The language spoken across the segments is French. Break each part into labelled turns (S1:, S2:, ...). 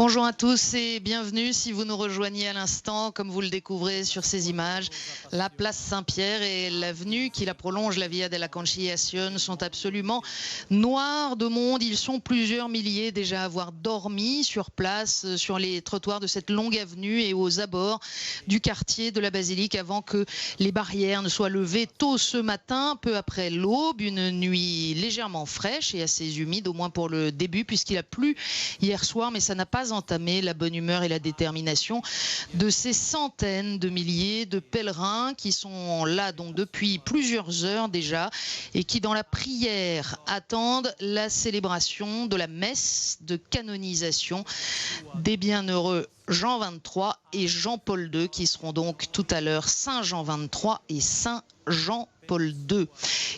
S1: Bonjour à tous et bienvenue si vous nous rejoignez à l'instant, comme vous le découvrez sur ces images. La place Saint-Pierre et l'avenue qui la prolonge, la Via della Conciliazione, sont absolument noirs de monde. Ils sont plusieurs milliers déjà à avoir dormi sur place, sur les trottoirs de cette longue avenue et aux abords du quartier de la Basilique avant que les barrières ne soient levées tôt ce matin, peu après l'aube. Une nuit légèrement fraîche et assez humide, au moins pour le début, puisqu'il a plu hier soir, mais ça n'a pas entamé la bonne humeur et la détermination de ces centaines de milliers de pèlerins qui sont là donc depuis plusieurs heures déjà et qui dans la prière attendent la célébration de la messe de canonisation des bienheureux Jean XXIII et Jean-Paul II qui seront donc tout à l'heure Saint Jean XXIII et Saint Jean-Paul II.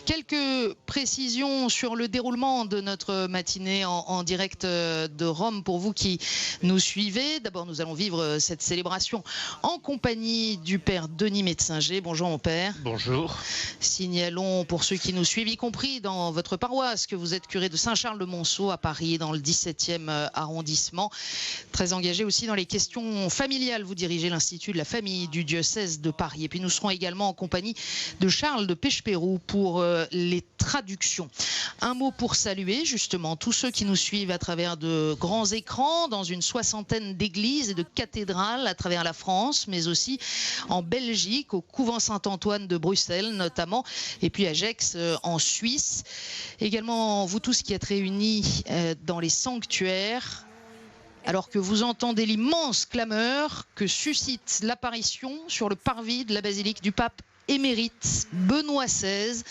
S1: Quelques précisions sur le déroulement de notre matinée en direct de Rome pour vous qui nous suivez. D'abord, nous allons vivre cette célébration en compagnie du Père Denis Metzinger. Bonjour mon Père.
S2: Bonjour.
S1: Signalons pour ceux qui nous suivent, y compris dans votre paroisse, que vous êtes curé de Saint-Charles-de-Monceau à Paris, dans le 17e arrondissement. Très engagé aussi dans les questions familiales. Vous dirigez l'Institut de la famille du diocèse de Paris. Et puis nous serons également en compagnie de Charles de Pechepérou pour les traductions. Un mot pour saluer justement tous ceux qui nous suivent à travers de grands écrans dans une soixantaine d'églises et de cathédrales à travers la France, mais aussi en Belgique, au couvent Saint-Antoine de Bruxelles notamment, et puis à Gex en Suisse. Également vous tous qui êtes réunis dans les sanctuaires, alors que vous entendez l'immense clameur que suscite l'apparition sur le parvis de la basilique du pape émérite Benoît XVI.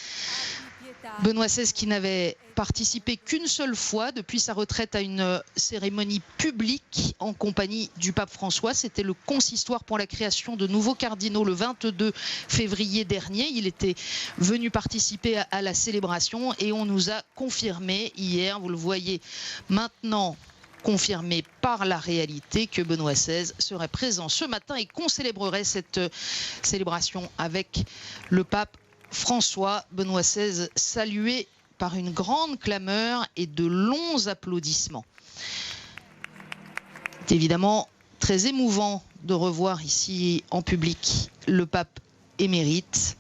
S1: Benoît XVI qui n'avait participé qu'une seule fois depuis sa retraite à une cérémonie publique en compagnie du pape François. C'était le consistoire pour la création de nouveaux cardinaux le 22 février dernier. Il était venu participer à la célébration et on nous a confirmé hier, vous le voyez maintenant, confirmé par la réalité, que Benoît XVI serait présent ce matin et qu'on célébrerait cette célébration avec le pape François. Benoît XVI salué par une grande clameur et de longs applaudissements. C'est évidemment très émouvant de revoir ici en public le pape émérite.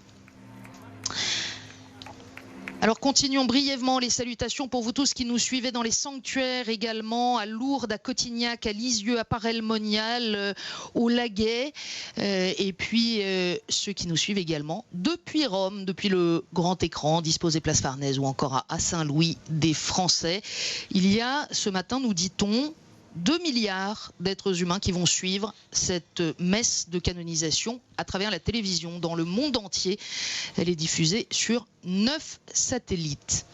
S1: Alors continuons brièvement les salutations pour vous tous qui nous suivez dans les sanctuaires également, à Lourdes, à Cotignac, à Lisieux, à Paray-le-Monial, au Laguet, et puis ceux qui nous suivent également depuis Rome, depuis le grand écran disposé place Farnèse ou encore à Saint-Louis des Français. Il y a ce matin, nous dit-on, 2 milliards d'êtres humains qui vont suivre cette messe de canonisation à travers la télévision dans le monde entier. Elle est diffusée sur 9 satellites.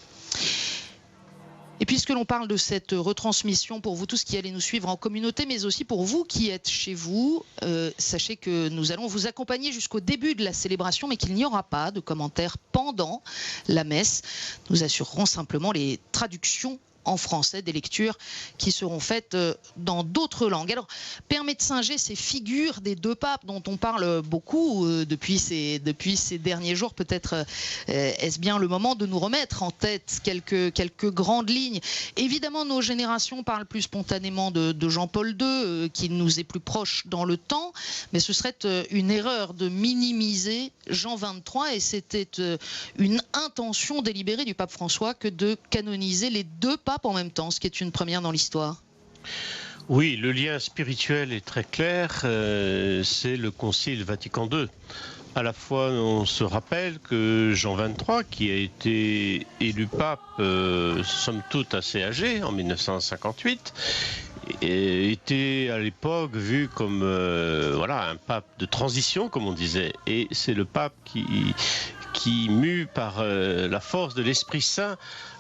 S1: Et puisque l'on parle de cette retransmission pour vous tous qui allez nous suivre en communauté, mais aussi pour vous qui êtes chez vous, sachez que nous allons vous accompagner jusqu'au début de la célébration, mais qu'il n'y aura pas de commentaires pendant la messe. Nous assurerons simplement les traductions en français, des lectures qui seront faites dans d'autres langues. Alors, Père Metzinger, ces figures des deux papes dont on parle beaucoup depuis ces derniers jours, peut-être est-ce bien le moment de nous remettre en tête quelques grandes lignes. Évidemment, nos générations parlent plus spontanément de Jean-Paul II, qui nous est plus proche dans le temps, mais ce serait une erreur de minimiser Jean XXIII, et c'était une intention délibérée du pape François que de canoniser les deux papes en même temps, ce qui est une première dans l'histoire.
S2: Oui, le lien spirituel est très clair, c'est le Concile Vatican II. À la fois, on se rappelle que Jean XXIII, qui a été élu pape, somme toute assez âgé, en 1958, était à l'époque vu comme voilà, un pape de transition, comme on disait. Et c'est le pape qui mû par la force de l'Esprit Saint,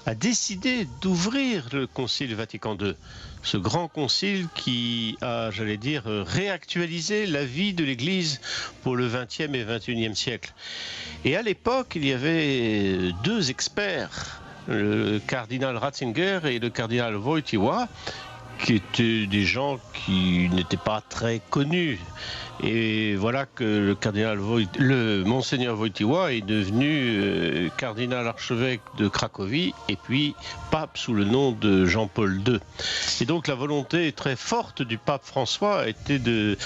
S2: a décidé d'ouvrir le Concile Vatican II. Ce grand concile qui a, j'allais dire, réactualisé la vie de l'Église pour le XXe et XXIe siècle. Et à l'époque, il y avait deux experts, le cardinal Ratzinger et le cardinal Wojtyła, qui étaient des gens qui n'étaient pas très connus. Et voilà que le monseigneur Wojtyła est devenu cardinal archevêque de Cracovie et puis pape sous le nom de Jean-Paul II. Et donc la volonté très forte du pape François a été de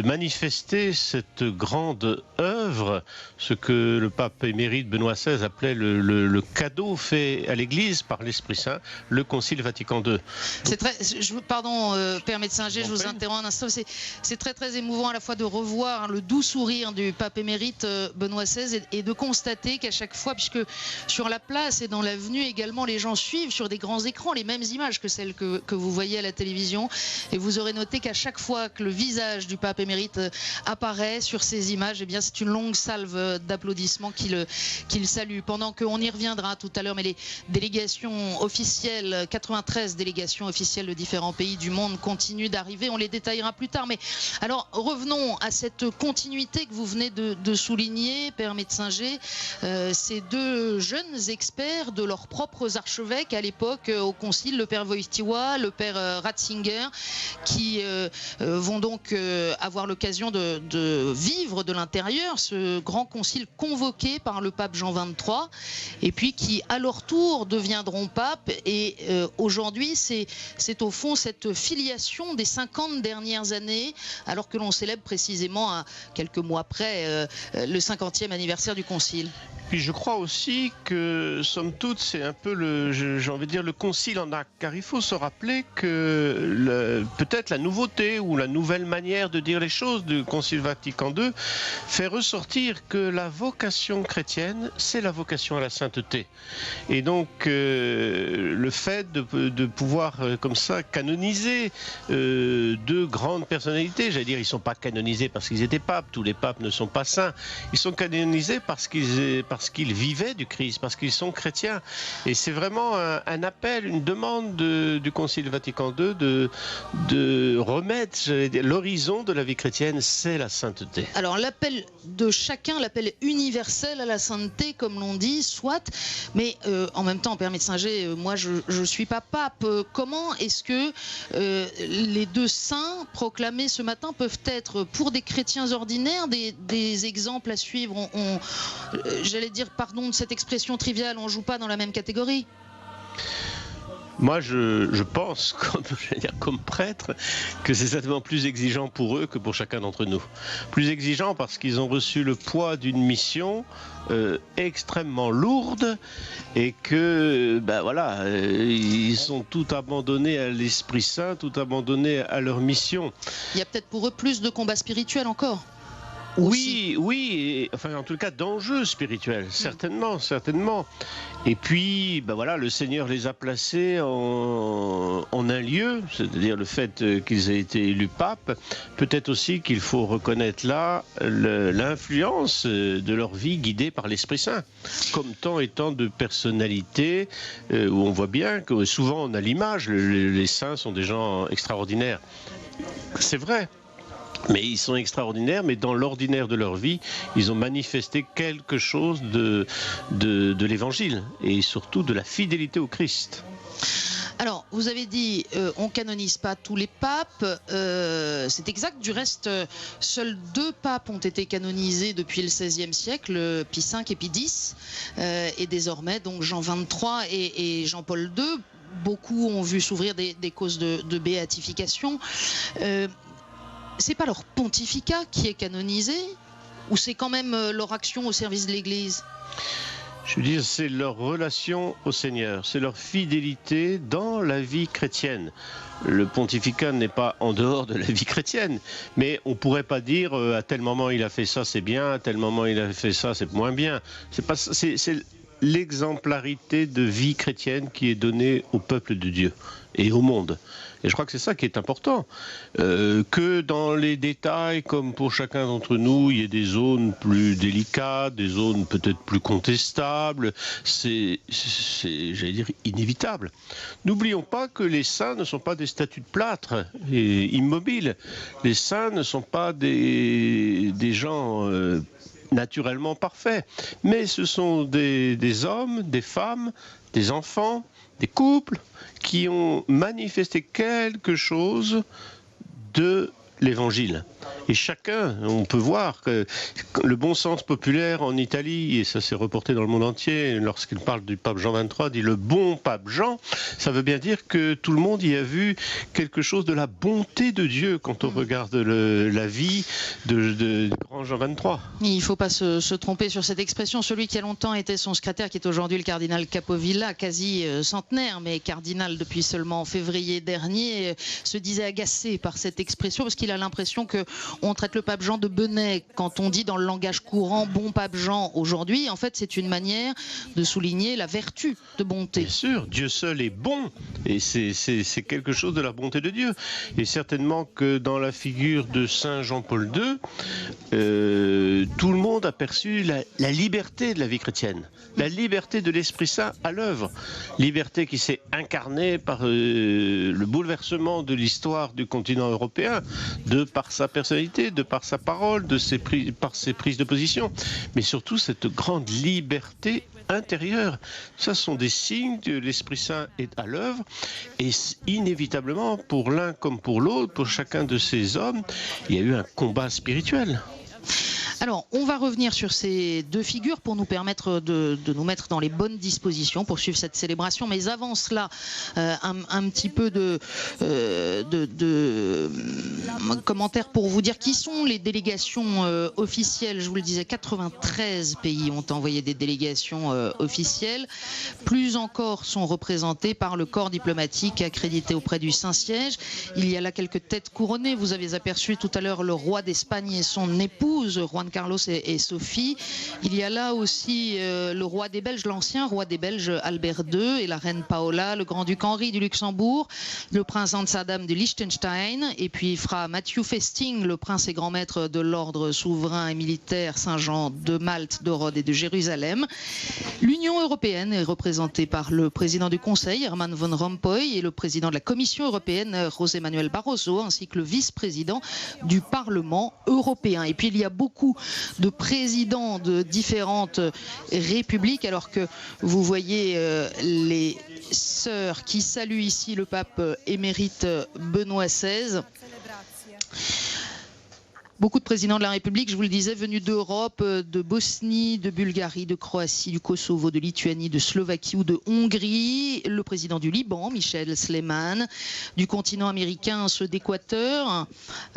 S2: manifester cette grande œuvre, ce que le pape émérite Benoît XVI appelait le cadeau fait à l'Église par l'Esprit Saint, le Concile Vatican II.
S1: Pardon, Père Metzinger, je vous interromps un instant. C'est très émouvant à la fois de revoir le doux sourire du pape émérite Benoît XVI et de constater qu'à chaque fois, puisque sur la place et dans l'avenue également, les gens suivent sur des grands écrans les mêmes images que celles que vous voyez à la télévision. Et vous aurez noté qu'à chaque fois que le visage du pape émérite apparaît sur ces images, eh bien c'est une longue salve d'applaudissements qu'il salue. Pendant qu'on y reviendra tout à l'heure, mais les délégations officielles, 93 délégations officielles de différents pays du monde continuent d'arriver. On les détaillera plus tard. Mais alors revenons à cette continuité que vous venez de souligner, Père Metzinger. Ces deux jeunes experts de leurs propres archevêques à l'époque au concile, le Père Wojtyła, le Père Ratzinger, qui vont donc avoir l'occasion de vivre de l'intérieur ce grand concile convoqué par le pape Jean XXIII, et puis qui à leur tour deviendront papes. Et aujourd'hui, c'est au fond cette filiation des 50 dernières années, alors que l'on célèbre précisément à quelques mois près le 50e anniversaire du concile.
S2: Puis je crois aussi que, somme toute, c'est un peu j'ai envie de dire, le concile en acte, car il faut se rappeler que peut-être la nouveauté ou la nouvelle manière de dire les choses du concile Vatican II fait ressortir que la vocation chrétienne, c'est la vocation à la sainteté. Et donc, le fait de pouvoir, comme ça, canoniser deux grandes personnalités, j'allais dire, ils ne sont pas canonisés parce qu'ils étaient papes, tous les papes ne sont pas saints, ils sont canonisés parce qu'ils vivaient du Christ, parce qu'ils sont chrétiens. Et c'est vraiment un appel, une demande du Concile Vatican II de remettre l'horizon de la vie chrétienne, c'est la sainteté.
S1: Alors l'appel de chacun, l'appel universel à la sainteté, comme l'on dit, soit, mais en même temps, Père Metzinger, moi je ne suis pas pape. Comment est-ce que les deux saints proclamés ce matin peuvent être, pour des chrétiens ordinaires, des exemples à suivre? J'allais dire, pardon de cette expression triviale, on ne joue pas dans la même catégorie.
S2: Moi, je pense, comme prêtre, que c'est certainement plus exigeant pour eux que pour chacun d'entre nous. Plus exigeant parce qu'ils ont reçu le poids d'une mission extrêmement lourde et que, voilà, ils sont tout abandonnés à l'Esprit Saint, tout abandonnés à leur mission.
S1: Il y a peut-être pour eux plus de combats spirituels encore.
S2: Oui, enfin en tout cas d'enjeux spirituels, certainement. Et puis, voilà, le Seigneur les a placés en un lieu, c'est-à-dire le fait qu'ils aient été élus papes. Peut-être aussi qu'il faut reconnaître là l'influence de leur vie guidée par l'Esprit Saint, comme tant et tant de personnalités où on voit bien que souvent on a l'image, les saints sont des gens extraordinaires. C'est vrai. Mais ils sont extraordinaires, mais dans l'ordinaire de leur vie, ils ont manifesté quelque chose de l'Évangile et surtout de la fidélité au Christ.
S1: Alors, vous avez dit, on ne canonise pas tous les papes. C'est exact. Du reste, seuls 2 papes ont été canonisés depuis le XVIe siècle, Pie V et Pie X. Et désormais, donc Jean XXIII et Jean-Paul II. Beaucoup ont vu s'ouvrir des causes de béatification. C'est pas leur pontificat qui est canonisé, ou c'est quand même leur action au service de l'Église?
S2: Je veux dire, c'est leur relation au Seigneur, c'est leur fidélité dans la vie chrétienne. Le pontificat n'est pas en dehors de la vie chrétienne, mais on ne pourrait pas dire à tel moment il a fait ça, c'est bien, à tel moment il a fait ça, c'est moins bien. C'est l'exemplarité de vie chrétienne qui est donnée au peuple de Dieu et au monde. Et je crois que c'est ça qui est important. Que dans les détails, comme pour chacun d'entre nous, il y ait des zones plus délicates, des zones peut-être plus contestables, c'est j'allais dire, inévitable. N'oublions pas que les saints ne sont pas des statues de plâtre et immobiles. Les saints ne sont pas des gens naturellement parfaits, mais ce sont des hommes, des femmes, des enfants, des couples qui ont manifesté quelque chose de l'Évangile. Et chacun, on peut voir que le bon sens populaire en Italie, et ça s'est reporté dans le monde entier, lorsqu'il parle du pape Jean XXIII, dit le bon pape Jean, ça veut bien dire que tout le monde y a vu quelque chose de la bonté de Dieu quand on regarde la vie de grand Jean XXIII.
S1: Il ne faut pas se tromper sur cette expression. Celui qui a longtemps été son secrétaire, qui est aujourd'hui le cardinal Capovilla, quasi centenaire, mais cardinal depuis seulement février dernier, se disait agacé par cette expression parce qu'il a l'impression qu'on traite le pape Jean de benet. Quand on dit dans le langage courant bon pape Jean aujourd'hui, en fait c'est une manière de souligner la vertu de bonté.
S2: Bien sûr, Dieu seul est bon et c'est quelque chose de la bonté de Dieu. Et certainement que dans la figure de Saint Jean-Paul II, tout le monde a perçu la liberté de la vie chrétienne, la liberté de l'Esprit Saint à l'œuvre, liberté qui s'est incarnée par le bouleversement de l'histoire du continent européen, de par sa personnalité, de par sa parole, par ses prises de position, mais surtout cette grande liberté intérieure. Ça sont des signes que l'Esprit Saint est à l'œuvre et inévitablement, pour l'un comme pour l'autre, pour chacun de ces hommes, il y a eu un combat spirituel.
S1: Alors, on va revenir sur ces deux figures pour nous permettre de nous mettre dans les bonnes dispositions pour suivre cette célébration. Mais avant cela, un petit peu de commentaires pour vous dire qui sont les délégations officielles. Je vous le disais, 93 pays ont envoyé des délégations officielles. Plus encore sont représentés par le corps diplomatique accrédité auprès du Saint-Siège. Il y a là quelques têtes couronnées. Vous avez aperçu tout à l'heure le roi d'Espagne et son épouse, Juan Carlos et Sophie. Il y a là aussi le roi des Belges, l'ancien roi des Belges Albert II et la reine Paola, le grand-duc Henri du Luxembourg, le prince Hans Adam de Liechtenstein et puis Fra Matthew Festing, le prince et grand maître de l'ordre souverain et militaire Saint-Jean de Malte, de Rhodes et de Jérusalem. L'Union européenne est représentée par le président du Conseil, Herman Van Rompuy, et le président de la Commission européenne, José Manuel Barroso, ainsi que le vice-président du Parlement européen. Et puis il y a beaucoup de présidents de différentes républiques, alors que vous voyez les sœurs qui saluent ici le pape émérite Benoît XVI. Beaucoup de présidents de la République, je vous le disais, venus d'Europe, de Bosnie, de Bulgarie, de Croatie, du Kosovo, de Lituanie, de Slovaquie ou de Hongrie. Le président du Liban, Michel Sleiman, du continent américain, ceux d'Équateur,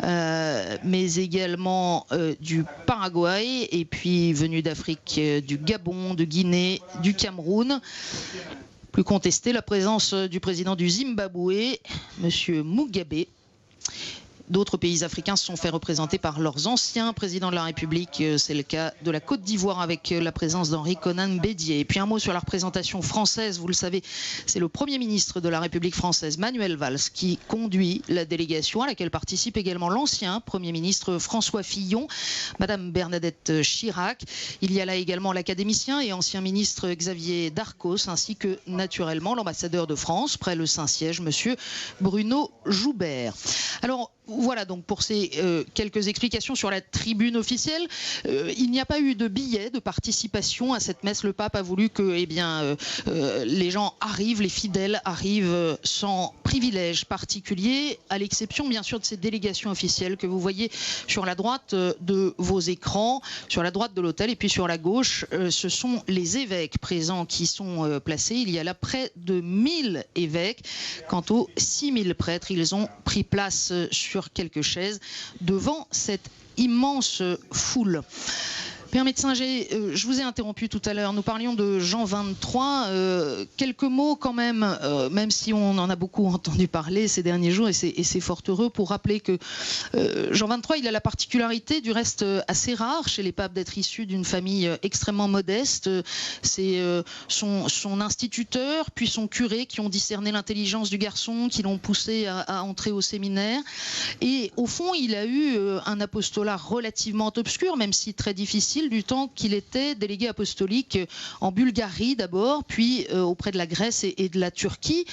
S1: mais également du Paraguay, et puis venus d'Afrique, du Gabon, de Guinée, du Cameroun. Plus contesté, la présence du président du Zimbabwe, M. Mugabe. D'autres pays africains se sont fait représenter par leurs anciens présidents de la République. C'est le cas de la Côte d'Ivoire avec la présence d'Henri Konan Bédié. Et puis un mot sur la représentation française. Vous le savez, c'est le Premier ministre de la République française, Manuel Valls, qui conduit la délégation à laquelle participe également l'ancien Premier ministre François Fillon, Madame Bernadette Chirac. Il y a là également l'académicien et ancien ministre Xavier Darcos, ainsi que naturellement l'ambassadeur de France près le Saint-Siège, Monsieur Bruno Joubert. Alors, voilà donc pour ces quelques explications sur la tribune officielle. Il n'y a pas eu de billet de participation à cette messe. Le pape a voulu que les gens arrivent, les fidèles arrivent sans privilège particulier, à l'exception bien sûr de ces délégations officielles que vous voyez sur la droite de vos écrans, sur la droite de l'autel, et puis sur la gauche, ce sont les évêques présents qui sont placés. Il y a là près de 1000 évêques. Quant aux 6000 prêtres, ils ont pris place sur quelques chaises devant cette immense foule. Père Metzinger, je vous ai interrompu tout à l'heure, nous parlions de Jean XXIII, quelques mots quand même, même si on en a beaucoup entendu parler ces derniers jours, et c'est fort heureux pour rappeler que Jean XXIII, il a la particularité, du reste assez rare chez les papes, d'être issu d'une famille extrêmement modeste. C'est son instituteur, puis son curé qui ont discerné l'intelligence du garçon, qui l'ont poussé à entrer au séminaire, et au fond il a eu un apostolat relativement obscur, même si très difficile, du temps qu'il était délégué apostolique en Bulgarie d'abord, puis auprès de la Grèce et de la Turquie.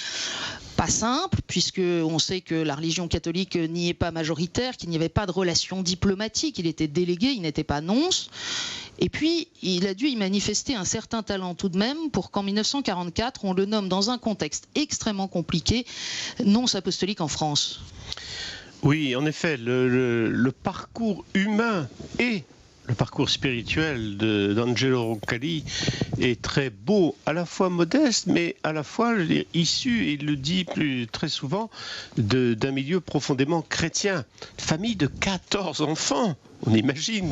S1: Pas simple, puisque on sait que la religion catholique n'y est pas majoritaire, qu'il n'y avait pas de relation diplomatique. Il était délégué, il n'était pas nonce. Et puis, il a dû y manifester un certain talent tout de même pour qu'en 1944, on le nomme dans un contexte extrêmement compliqué, nonce apostolique en France.
S2: Oui, en effet, le parcours humain et le parcours spirituel d'Angelo Roncalli est très beau, à la fois modeste, mais à la fois issu, et il le dit très souvent, d'un milieu profondément chrétien. Famille de 14 enfants. On imagine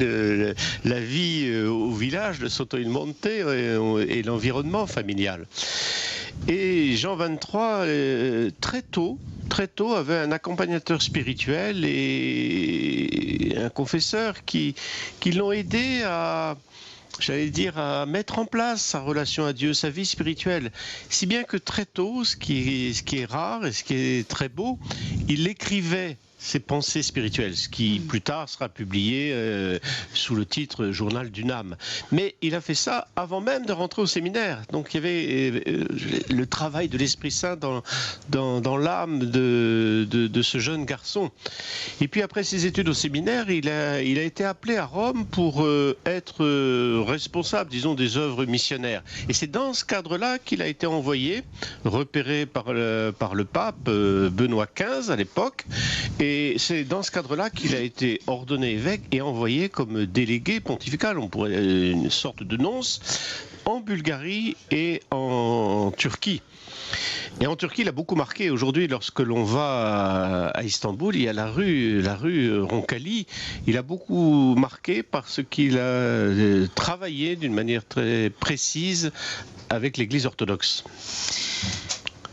S2: la vie au village de Soto il Monte et l'environnement familial. Et Jean XXIII, très tôt, avait un accompagnateur spirituel et un confesseur qui l'ont aidé à mettre en place sa relation à Dieu, sa vie spirituelle. Si bien que très tôt, ce qui est rare et ce qui est très beau, il écrivait ses pensées spirituelles, ce qui plus tard sera publié sous le titre Journal d'une âme. Mais il a fait ça avant même de rentrer au séminaire. Donc il y avait le travail de l'Esprit Saint dans l'âme de ce jeune garçon. Et puis après ses études au séminaire, il a été appelé à Rome pour être responsable, disons, des œuvres missionnaires. Et c'est dans ce cadre-là qu'il a été envoyé, repéré par le pape Benoît XV à l'époque. Et c'est dans ce cadre-là qu'il a été ordonné évêque et envoyé comme délégué pontifical, on pourrait une sorte de nonce, en Bulgarie et en Turquie. Et en Turquie, il a beaucoup marqué. Aujourd'hui, lorsque l'on va à Istanbul, il y a la rue Roncalli. Il a beaucoup marqué parce qu'il a travaillé d'une manière très précise avec l'Église orthodoxe.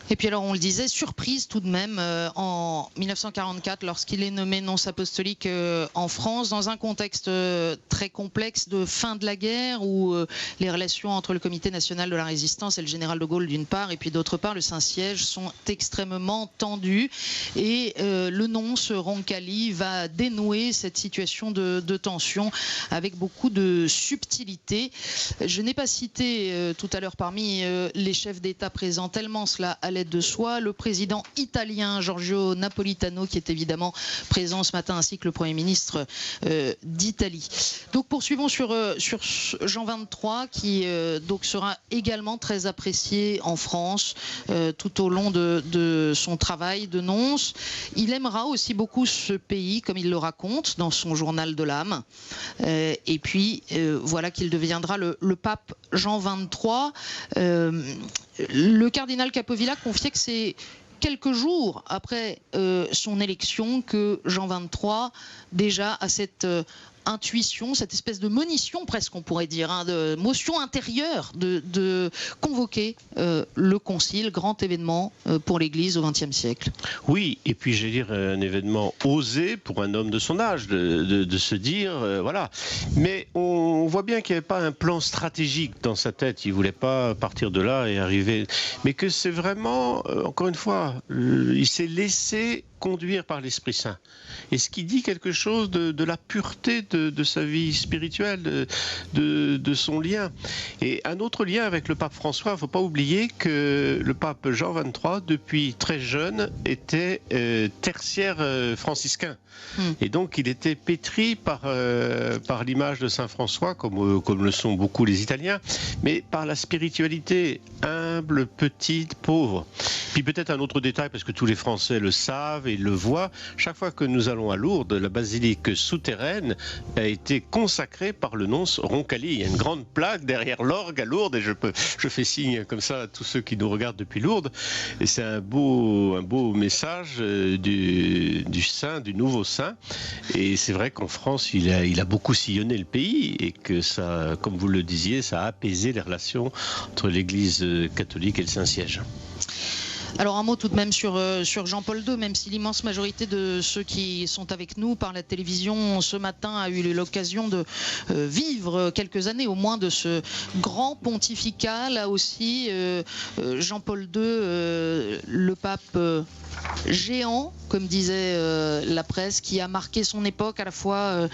S1: Et puis alors on le disait, surprise tout de même en 1944 lorsqu'il est nommé nonce apostolique en France dans un contexte très complexe de fin de la guerre où les relations entre le Comité national de la résistance et le général de Gaulle d'une part et puis d'autre part le Saint-Siège sont extrêmement tendues et le nonce Roncalli va dénouer cette situation de tension avec beaucoup de subtilité. Je n'ai pas cité tout à l'heure parmi les chefs d'État présents tellement cela allait de soi, le président italien Giorgio Napolitano qui est évidemment présent ce matin ainsi que le Premier ministre d'Italie. Donc poursuivons sur Jean XXIII qui donc sera également très apprécié en France tout au long de son travail de nonce. Il aimera aussi beaucoup ce pays comme il le raconte dans son journal de l'âme et puis voilà qu'il deviendra le pape Jean XXIII. Le cardinal Capovilla confiait que c'est quelques jours après son élection que Jean XXIII déjà a cette intuition, cette espèce de monition presque on pourrait dire, de motion intérieure de convoquer le concile, grand événement pour l'Église au XXe siècle.
S2: Oui, et puis j'allais dire un événement osé pour un homme de son âge, de se dire, voilà. Mais on voit bien qu'il n'y avait pas un plan stratégique dans sa tête, il ne voulait pas partir de là et arriver, mais que c'est vraiment, encore une fois, il s'est laissé conduire par l'Esprit Saint. Et ce qui dit quelque chose de la pureté de sa vie spirituelle, de son lien. Et un autre lien avec le pape François, il ne faut pas oublier que le pape Jean XXIII, depuis très jeune, était tertiaire franciscain. Et donc il était pétri par l'image de Saint François, comme le sont beaucoup les Italiens, mais par la spiritualité humble, petite, pauvre. Puis peut-être un autre détail, parce que tous les Français le savent et le voient, chaque fois que nous allons à Lourdes, la basilique souterraine a été consacrée par le nonce Roncalli. Il y a une grande plaque derrière l'orgue à Lourdes, et je fais signe comme ça à tous ceux qui nous regardent depuis Lourdes. Et c'est un beau message du saint, du nouveau saint. Et c'est vrai qu'en France, il a beaucoup sillonné le pays, et que ça, comme vous le disiez, ça a apaisé les relations entre l'Église catholique et le Saint-Siège.
S1: Alors un mot tout de même sur Jean-Paul II, même si l'immense majorité de ceux qui sont avec nous par la télévision ce matin a eu l'occasion de vivre quelques années au moins de ce grand pontificat. Là aussi, Jean-Paul II, le pape géant, comme disait la presse, qui a marqué son époque à la fois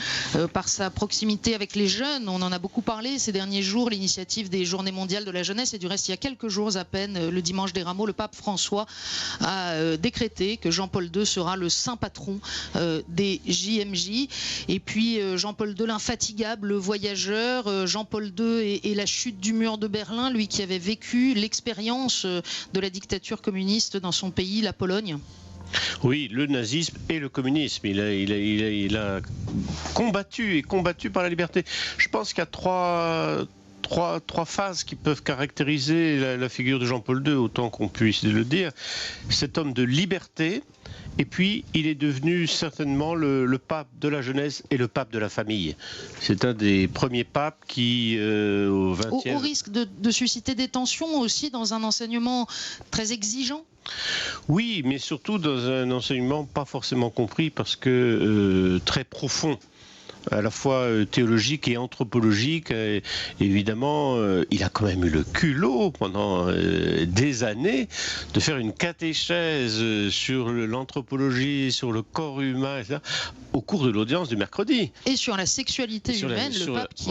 S1: par sa proximité avec les jeunes. On en a beaucoup parlé ces derniers jours, l'initiative des Journées mondiales de la jeunesse, et du reste, il y a quelques jours à peine, le dimanche des Rameaux, le pape François François a décrété que Jean-Paul II sera le saint patron des JMJ. Et puis Jean-Paul II, l'infatigable, le voyageur, Jean-Paul II et la chute du mur de Berlin, lui qui avait vécu l'expérience de la dictature communiste dans son pays, la Pologne.
S2: Oui, le nazisme et le communisme. Il a combattu et combattu par la liberté. Je pense qu'il y a trois phases qui peuvent caractériser la figure de Jean-Paul II, autant qu'on puisse le dire. Cet homme de liberté, et puis il est devenu certainement le pape de la jeunesse et le pape de la famille. C'est un des premiers papes qui, au XXe...
S1: Au risque de susciter des tensions aussi dans un enseignement très exigeant.
S2: Oui, mais surtout dans un enseignement pas forcément compris parce que très profond, à la fois théologique et anthropologique. Et évidemment, il a quand même eu le culot pendant des années de faire une catéchèse sur l'anthropologie, sur le corps humain, etc., au cours de l'audience du mercredi.
S1: Et sur la sexualité humaine, le pape qui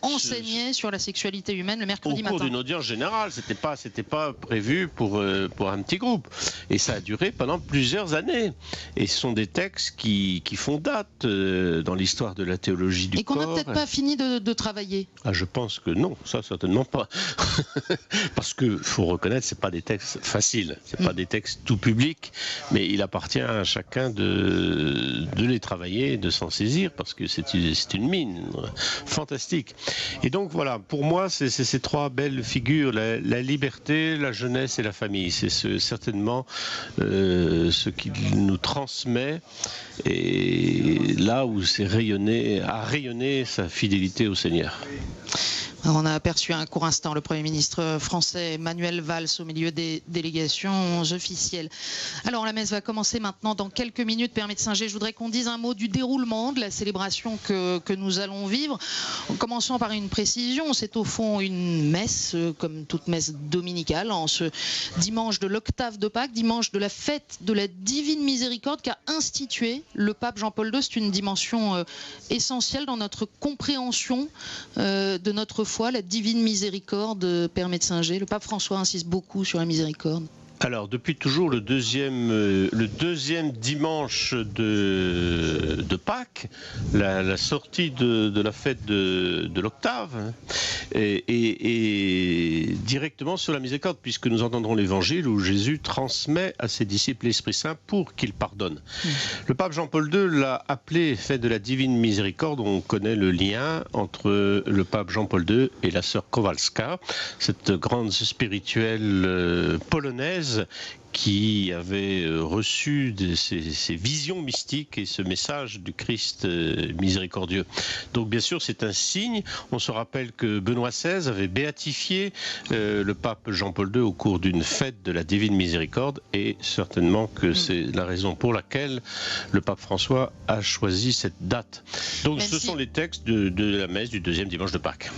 S1: enseignait sur la sexualité humaine le mercredi matin.
S2: Au cours d'une audience générale, c'était pas prévu pour un petit groupe. Et ça a duré pendant plusieurs années. Et ce sont des textes qui font date dans l'histoire de la théologie du corps.
S1: Et qu'on n'a peut-être pas fini de travailler.
S2: Ah, je pense que non, ça certainement pas. Parce que faut reconnaître, c'est pas des textes faciles, c'est pas des textes tout publics, mais il appartient à chacun de les travailler, de s'en saisir, parce que c'est une mine fantastique. Et donc voilà, pour moi, c'est ces trois belles figures, la liberté, la jeunesse et la famille. C'est certainement ce qu'il nous transmet, et là où a rayonné sa fidélité au Seigneur.
S1: On a aperçu un court instant le Premier ministre français Manuel Valls au milieu des délégations officielles. Alors la messe va commencer maintenant dans quelques minutes. Père Metzinger, je voudrais qu'on dise un mot du déroulement de la célébration que nous allons vivre. En commençant par une précision, c'est au fond une messe, comme toute messe dominicale, en ce dimanche de l'octave de Pâques, dimanche de la fête de la Divine Miséricorde qu'a institué le pape Jean-Paul II. C'est une dimension essentielle dans notre compréhension de notre foi, la divine miséricorde, Père Metzinger. Le pape François insiste beaucoup sur la miséricorde.
S2: Alors, depuis toujours, le deuxième dimanche de Pâques, la sortie de la fête de l'octave, est directement sur la miséricorde, puisque nous entendrons l'évangile où Jésus transmet à ses disciples l'Esprit Saint pour qu'ils pardonnent. Le pape Jean-Paul II l'a appelé fête de la divine miséricorde. On connaît le lien entre le pape Jean-Paul II et la sœur Kowalska, cette grande spirituelle polonaise qui avait reçu ces visions mystiques et ce message du Christ miséricordieux. Donc bien sûr c'est un signe. On se rappelle que Benoît XVI avait béatifié le pape Jean-Paul II au cours d'une fête de la Divine Miséricorde, et certainement que c'est la raison pour laquelle le pape François a choisi cette date. Donc ce sont les textes de la messe du deuxième dimanche de Pâques.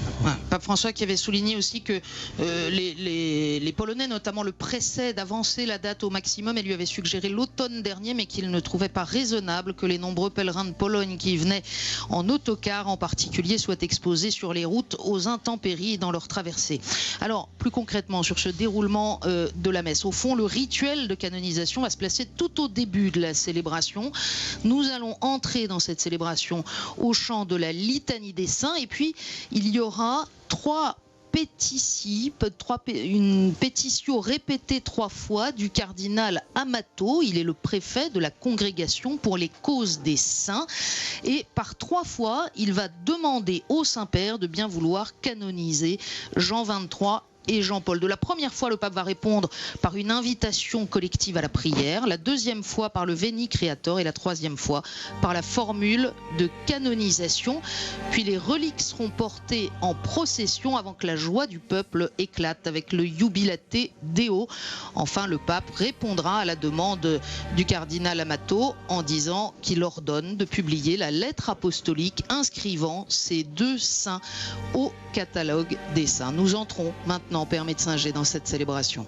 S1: Pape François qui avait souligné aussi que les Polonais notamment le pressaient d'avancer la date au maximum et lui avait suggéré l'automne dernier, mais qu'il ne trouvait pas raisonnable que les nombreux pèlerins de Pologne qui venaient en autocar en particulier soient exposés sur les routes aux intempéries dans leur traversée. Alors plus concrètement sur ce déroulement de la messe, au fond le rituel de canonisation va se placer tout au début de la célébration. Nous allons entrer dans cette célébration au chant de la litanie des saints, et puis il y aura une pétition répétée 3 fois du cardinal Amato. Il est le préfet de la congrégation pour les causes des saints, et par 3 fois il va demander au Saint-Père de bien vouloir canoniser Jean XXIII et Jean-Paul II. La première fois, le pape va répondre par une invitation collective à la prière, la deuxième fois par le Veni Creator et la troisième fois par la formule de canonisation. Puis les reliques seront portées en procession avant que la joie du peuple éclate avec le Jubilate Deo. Enfin, le pape répondra à la demande du cardinal Amato en disant qu'il ordonne de publier la lettre apostolique inscrivant ces 2 saints au catalogue des saints. Nous entrons maintenant, Père Metzinger, dans cette célébration.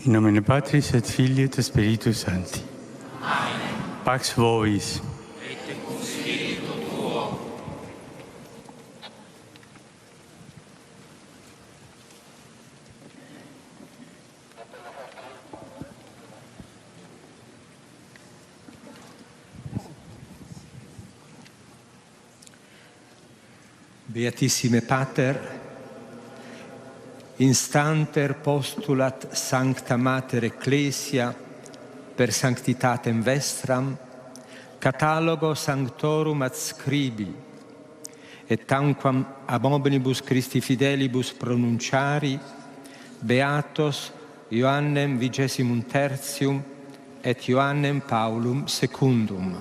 S3: In nomine Patris et Filii et Spiritus Sancti. Amen. Pax vobis.
S4: Et cum spiritu tuo.
S5: Beatissime Pater, instanter postulat Sancta Mater Ecclesia per sanctitatem vestram, catalogo sanctorum adscribi, et tanquam ab omnibus Christi fidelibus pronunciari, beatos Ioannem 23 et Ioannem Paulum secundum.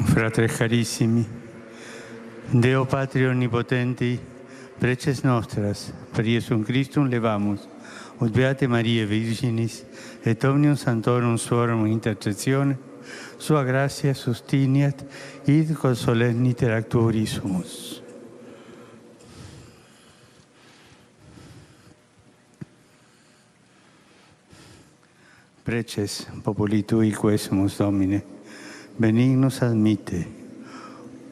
S3: Fratres carissimi, Deo Patria Onnipotenti, preces nostras, per Iesum Christum levamus, ut Beate Maria Virginis, et omnium Sanctorum Suorum intercessione, sua gratia sustiniat, id col solemniter acturi sumus. Preces populi Tui quesumus, Domine, benignus admitte,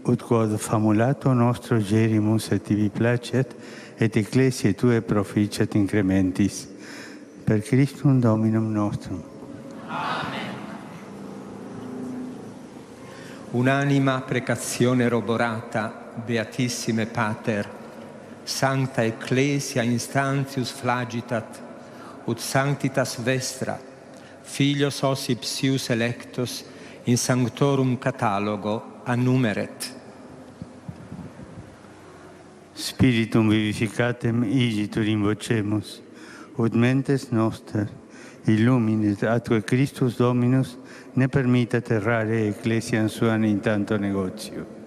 S3: ut quod famulato nostro gerimus et tibi placet, et ecclesiae Tue proficiat incrementis, per Christum Dominum nostrum.
S5: Amen. Unanima precazione roborata, Beatissime Pater, Sancta Ecclesia instantius flagitat, ut sanctitas vestra, Filios ossipsius electos, in sanctorum catalogo annumeret.
S3: Spiritum vivificatem igitur invocemus, ut mentes noster illuminet atque Christus Dominus ne permittat errare ecclesiam suam in tanto negotio.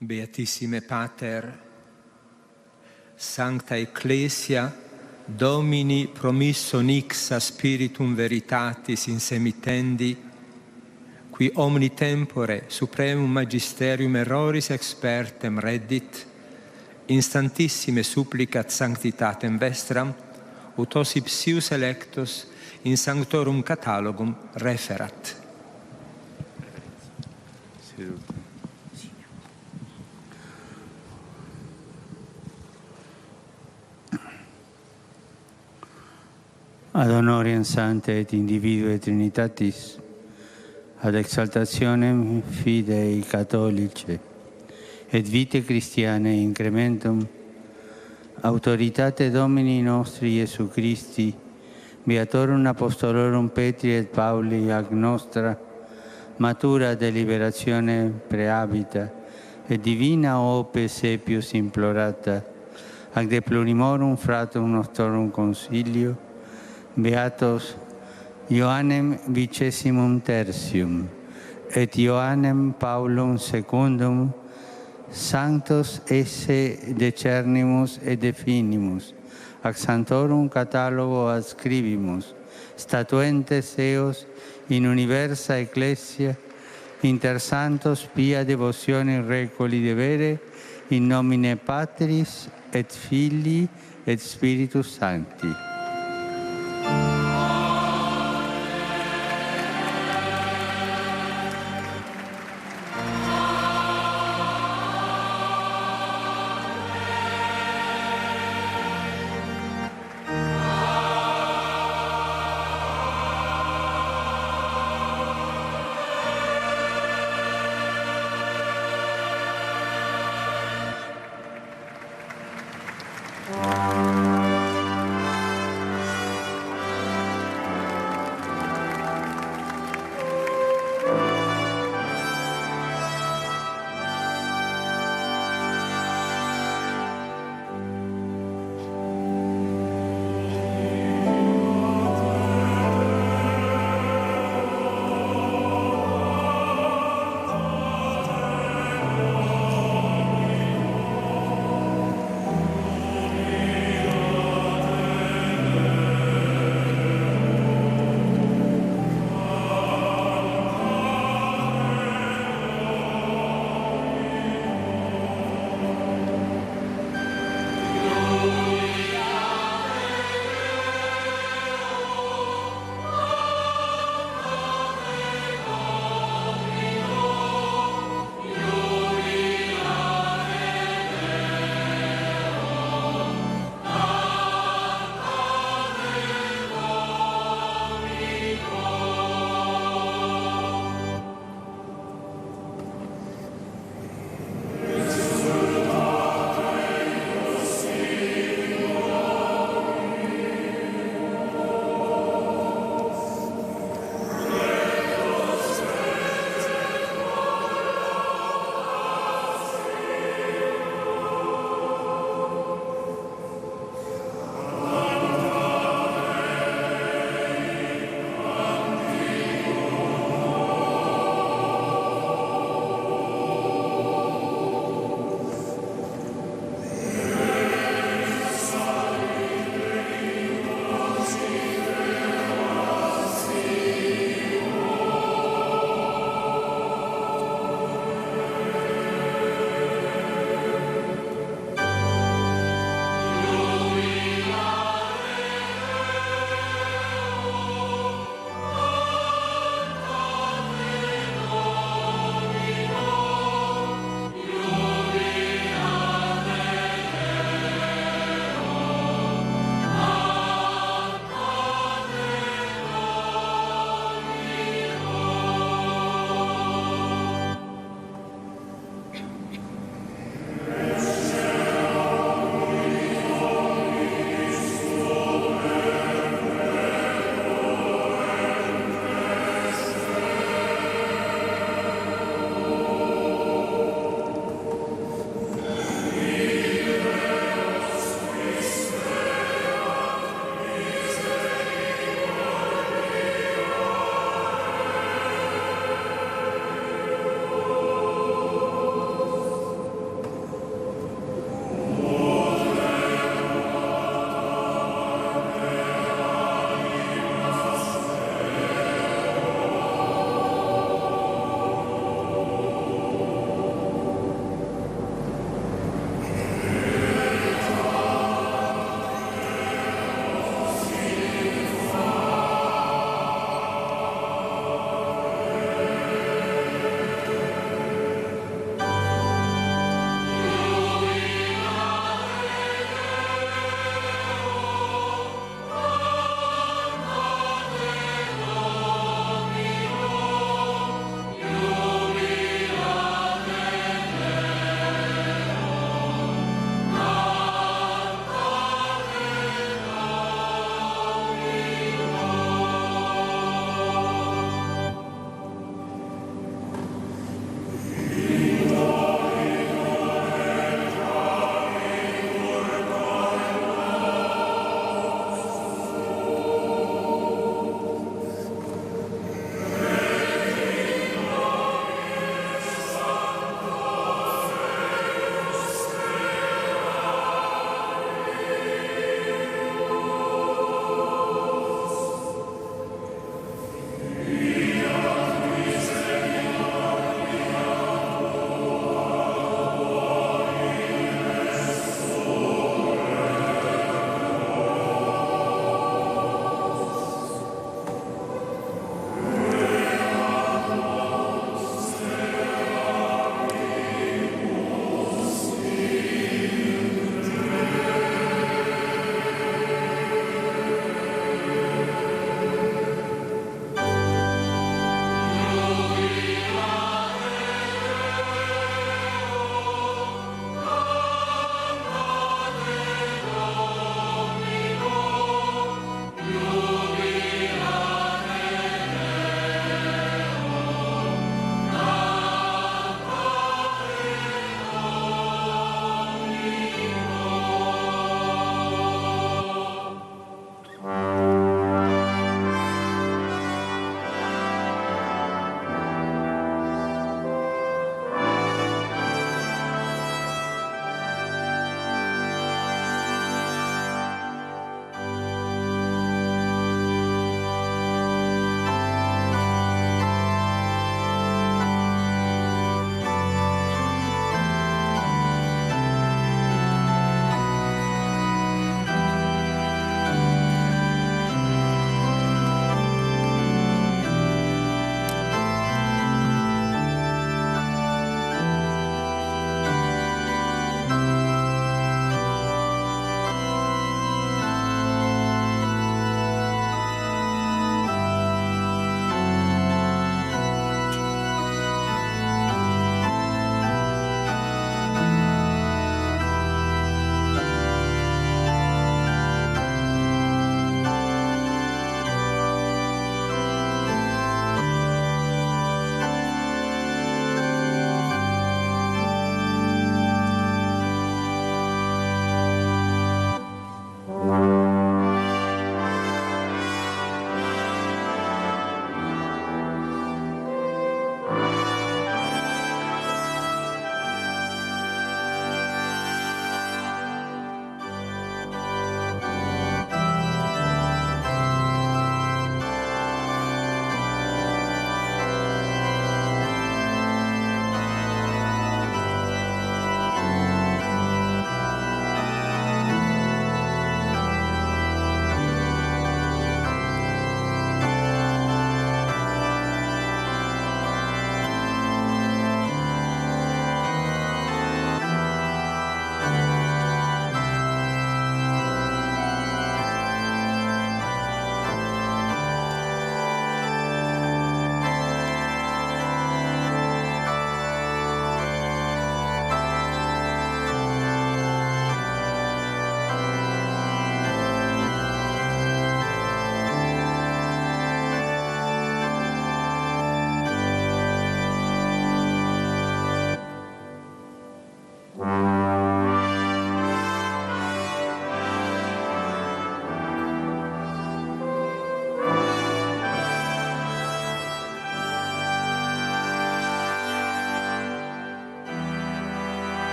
S5: Beatissime Pater, Sancta Ecclesia, Domini promisso nix a Spiritum Veritatis insemitendi, qui omni tempore supremum magisterium erroris expertem reddit, instantissime supplicat sanctitatem vestram, ut os ipsius electos in sanctorum catalogum referat.
S3: Ad honorem Sanctae et individue Trinitatis, ad exaltationem fidei catholice, et vitae Christianae incrementum, autoritate Domini nostri Iesu Christi, Beatorum Apostolorum Petri et Pauli ac nostra, matura deliberazione prehabita, et divina ope sepius implorata, ac de plurimorum fratum nostrorum consilio, Beatos Ioannem Vicesimum Tertium et Ioannem Paulum Secundum, sanctos esse decernimus et definimus, ac sanctorum catalogo adscribimus, statuentes eos in universa ecclesia, inter santos pia devotione recoli devere, in nomine Patris et Filii et Spiritus Sancti.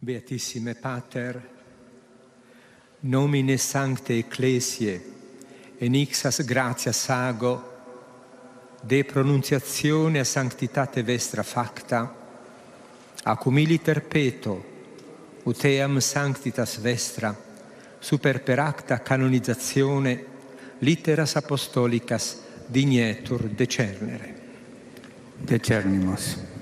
S5: Beatissime Pater, nomine sancte ecclesiae, en ixas gratias ago, de pronuntiatione a sanctitate vestra facta, ac humiliter peto, ut eam sanctitas vestra, super per acta canonizatione, litteras apostolicas dignetur decernere.
S3: Decernimus.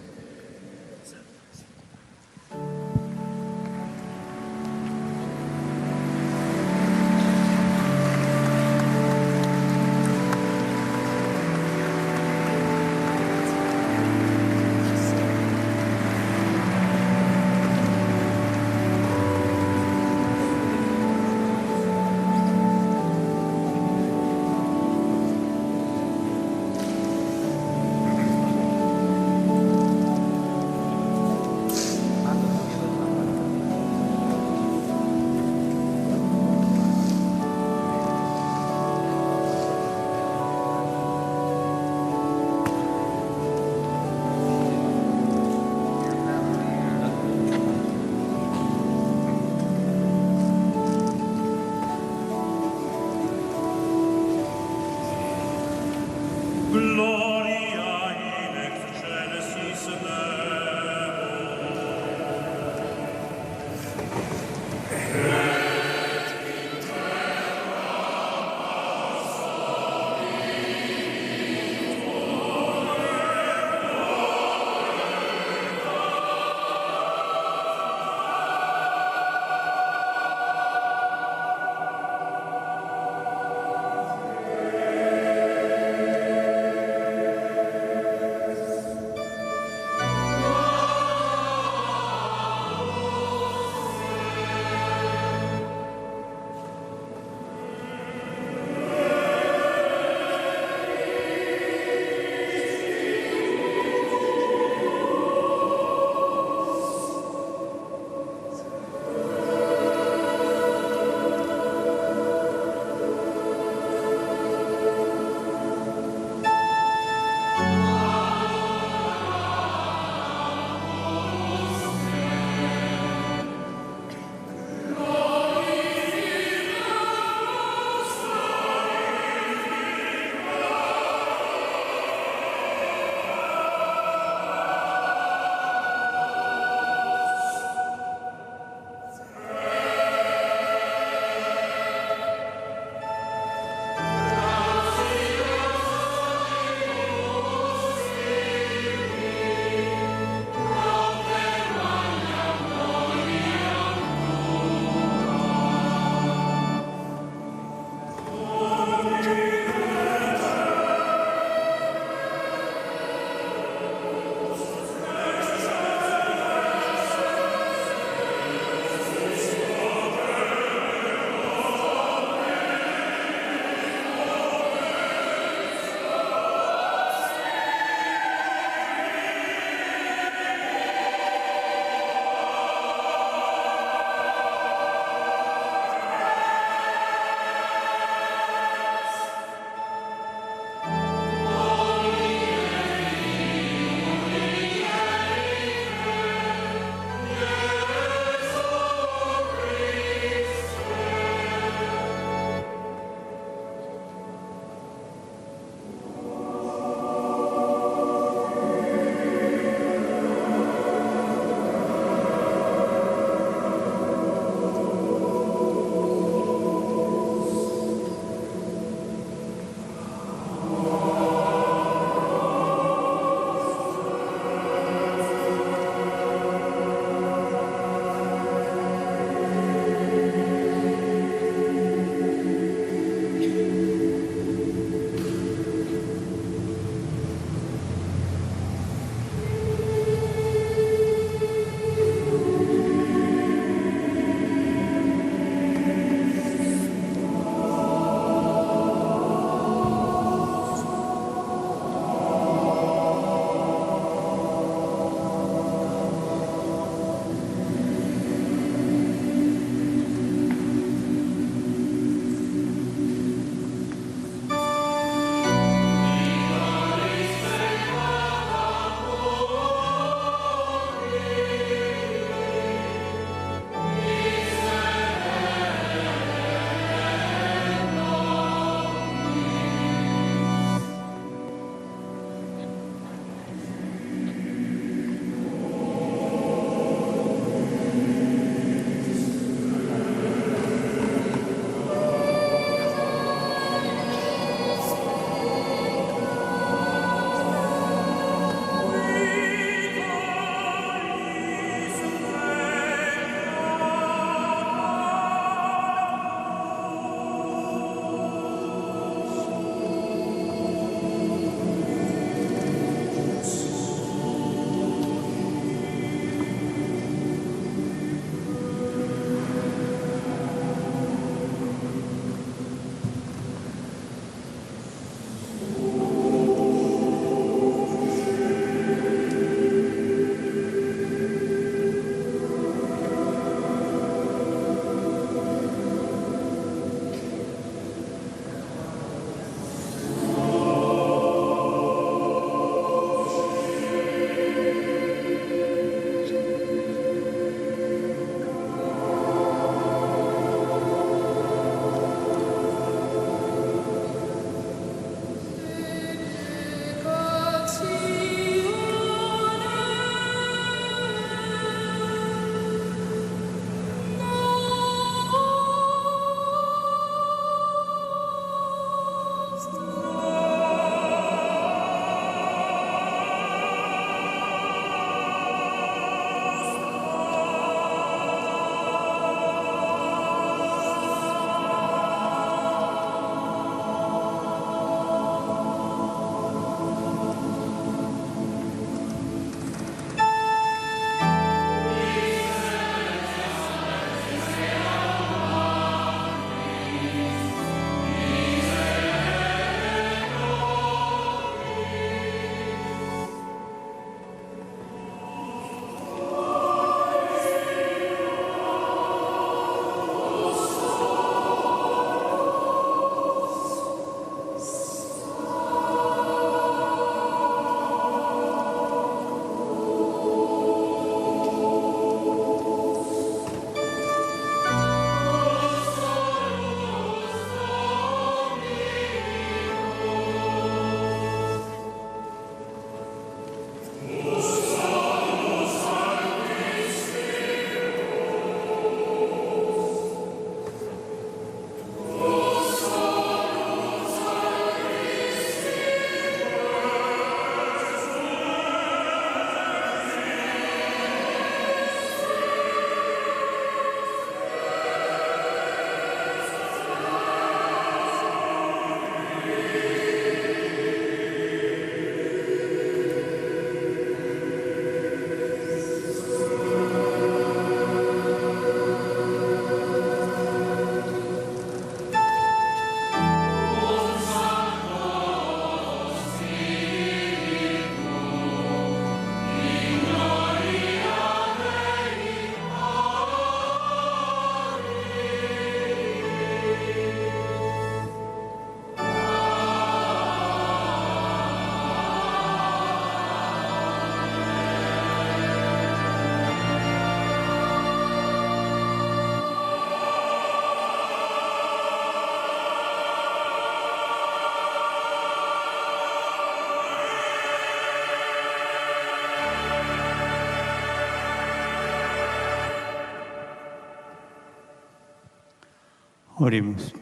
S3: Oremus.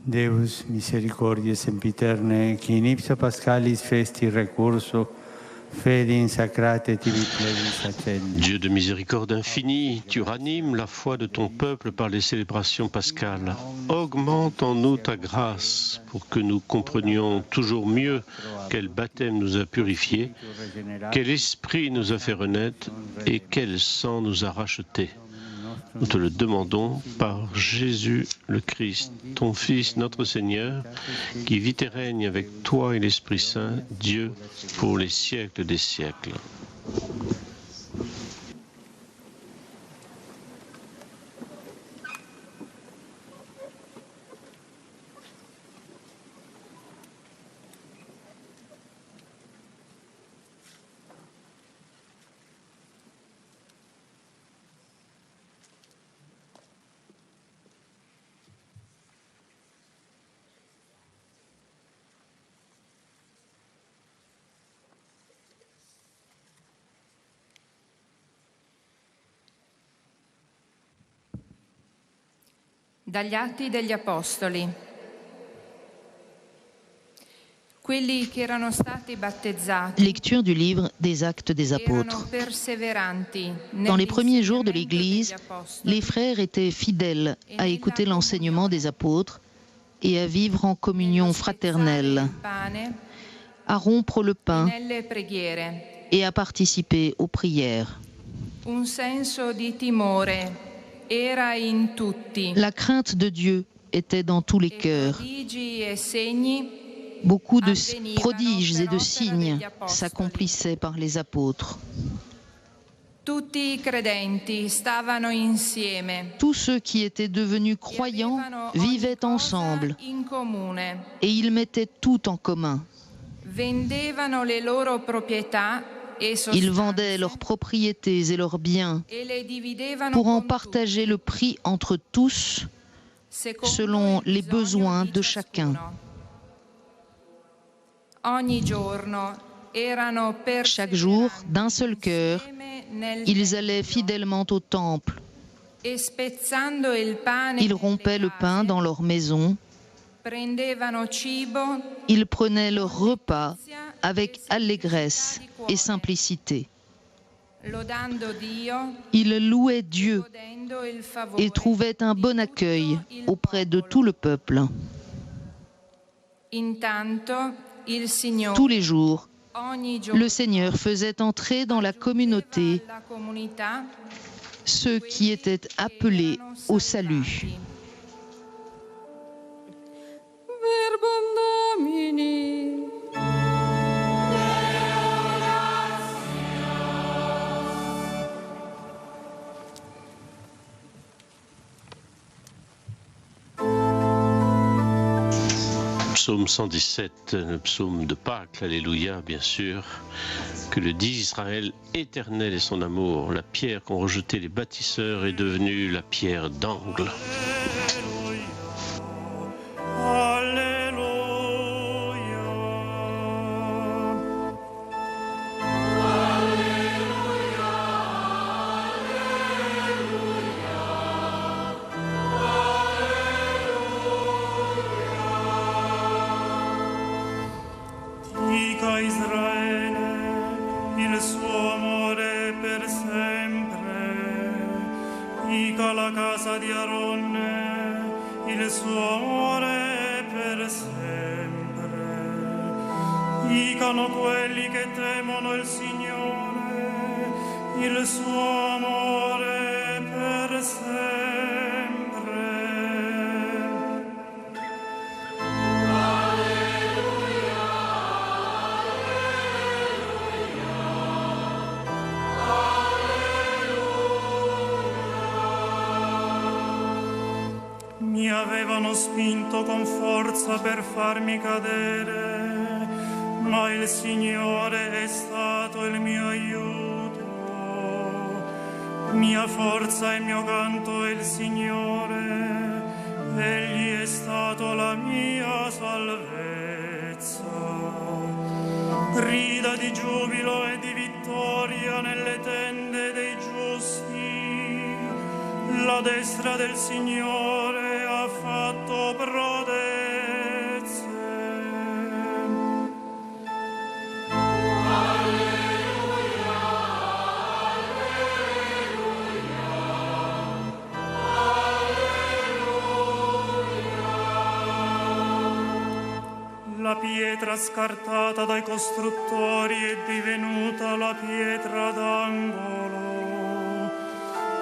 S3: Deus misericordiae sempiterne, qui in ipsa Pascalis festi recurso, fede in sacrate tibi plebis accendi.
S2: Dieu de miséricorde infinie, tu ranimes la foi de ton peuple par les célébrations pascales. Augmente en nous ta grâce pour que nous comprenions toujours mieux quel baptême nous a purifiés, quel esprit nous a fait renaître et quel sang nous a rachetés. Nous te le demandons par Jésus le Christ, ton Fils, notre Seigneur, qui vit et règne avec toi et l'Esprit Saint, Dieu, pour les siècles des siècles.
S6: Dagli Atti degli Apostoli. Quelli che erano stati battezzati
S1: Lecture du livre des Actes des Apôtres. Dans les premiers jours de l'Église, les frères étaient fidèles à écouter l'enseignement des apôtres et à vivre en communion fraternelle, à rompre le pain et à participer aux prières.
S6: Un senso di timore era in tutti.
S1: La crainte de Dieu était dans tous les cœurs.
S6: Prodigi e segni
S1: Beaucoup de prodiges et de signes s'accomplissaient par les apôtres.
S6: tutti i credenti stavano insieme.
S1: Tous ceux qui étaient devenus croyants vivaient ensemble
S6: in comune.
S1: et ils mettaient tout en commun.
S6: Vendevano le loro proprietà e
S1: Ils vendaient leurs propriétés et leurs biens
S6: e le dividevano
S1: pour en
S6: con
S1: partager le prix entre tous
S6: secondo
S1: selon
S6: il
S1: les
S6: bisogno
S1: besoins
S6: di
S1: de chacun.
S6: ciascuno. Ogni giorno erano
S1: Chaque jour, d'un seul
S6: perseveranti
S1: cœur,
S6: insieme nel
S1: ils allaient
S6: tempio,
S1: fidèlement au temple.
S6: e spezzando il pane
S1: Ils rompaient le pain dans leur maison.
S6: prendevano cibo
S1: Ils prenaient leur repas avec allégresse et simplicité.
S6: lodando Dio,
S1: Ils louaient Dieu
S6: godendo il favore
S1: et trouvaient un bon accueil
S6: il
S1: auprès de
S6: popolo.
S1: tout le peuple.
S6: Intanto il Signore
S1: Tous les jours,
S6: ogni giorno
S1: le Seigneur faisait entrer dans la communauté
S6: la comunità
S1: ceux qui étaient appelés au salut.
S6: Verbum Domini.
S2: Psaume 117, le psaume de Pâques, alléluia, bien sûr. Que le dit Israël, éternel est son amour. La pierre qu'ont rejetée les bâtisseurs est devenue la pierre d'angle.
S4: Dica Israele il suo amore per sempre, dica la casa di Aronne il suo amore per sempre, dicano quelli che temono il Signore il suo amore per sempre. Mi avevano spinto con forza per farmi cadere, ma il Signore è stato il mio aiuto. Mia forza e mio canto è il Signore, Egli è stato la mia salvezza. Grida di giubilo e di vittoria vittoria nelle tende dei giusti. La destra del Signore ha fatto prodezze. La pietra scartata dai costruttori è divenuta la pietra d'angolo.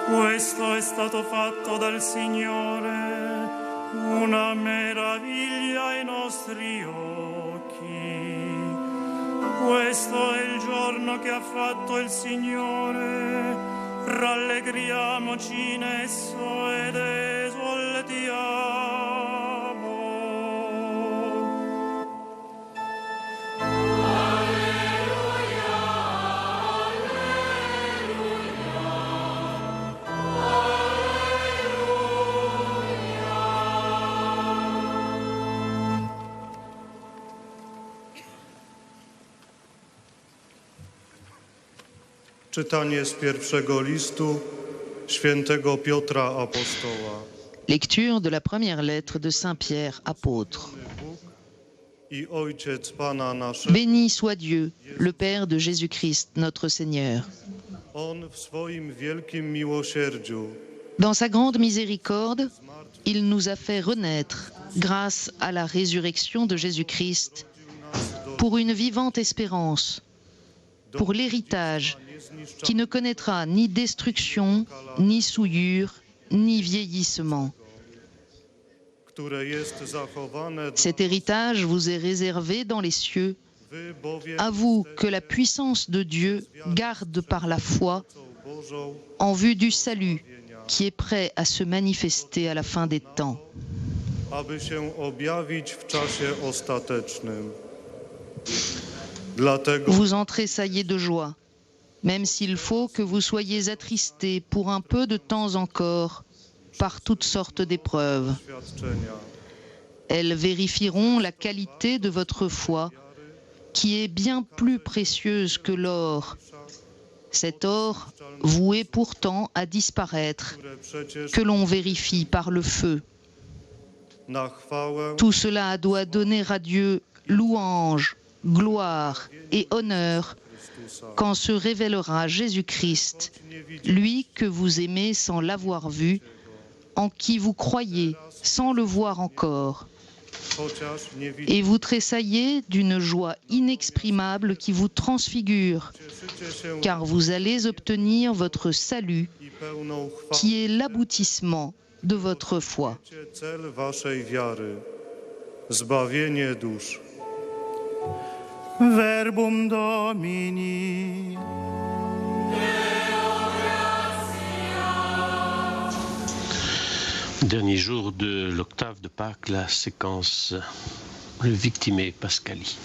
S4: Questo è stato fatto dal Signore, una meraviglia ai nostri occhi. Questo è il giorno che ha fatto il Signore, rallegriamoci in esso ed esultiamo.
S7: Czytanie z pierwszego listu świętego Piotra Apostoła.
S1: Lecture de la première lettre de Saint Pierre, apôtre.
S7: I Ojciec Pana naszego.
S1: Béni soit Dieu, le Père de Jésus-Christ, notre Seigneur.
S7: On w swoim wielkim miłosierdziu
S1: Dans sa grande miséricorde, il nous a fait renaître grâce à la résurrection de Jésus-Christ pour une vivante espérance, pour l'héritage qui ne connaîtra ni destruction, ni souillure, ni vieillissement.
S7: które jest zachowane
S1: Cet héritage vous est réservé dans les cieux,
S7: wy bowiem
S1: à vous que la puissance de Dieu garde par la foi
S7: Bożą,
S1: en vue du salut qui est prêt à se manifester à la fin des temps.
S7: aby się objawić w czasie ostatecznym. Dlatego
S1: Vous en tressaillez de joie, même s'il faut que vous soyez attristés pour un peu de temps encore par toutes sortes d'épreuves.
S7: świadczenia
S1: Elles vérifieront la qualité de votre foi, qui est bien plus précieuse que l'or. Cet or voué pourtant à disparaître,
S7: które przecież
S1: que l'on vérifie par le feu.
S7: na chwałę
S1: Tout cela doit donner à Dieu louange, gloire et honneur quand se révélera Jésus-Christ, lui que vous aimez sans l'avoir vu, en qui vous croyez sans le voir encore,
S7: chociaż nie widzicie
S1: et vous tressaillez d'une joie inexprimable qui vous transfigure,
S7: się
S1: car vous allez obtenir votre salut,
S7: i pełną chwałę
S1: qui est l'aboutissement de votre foi.
S7: cel waszej wiary, zbawienie dusz.
S4: Verbum Domini.
S2: Dernier jour de l'octave de Pâques, la séquence Le Victimé Pascali.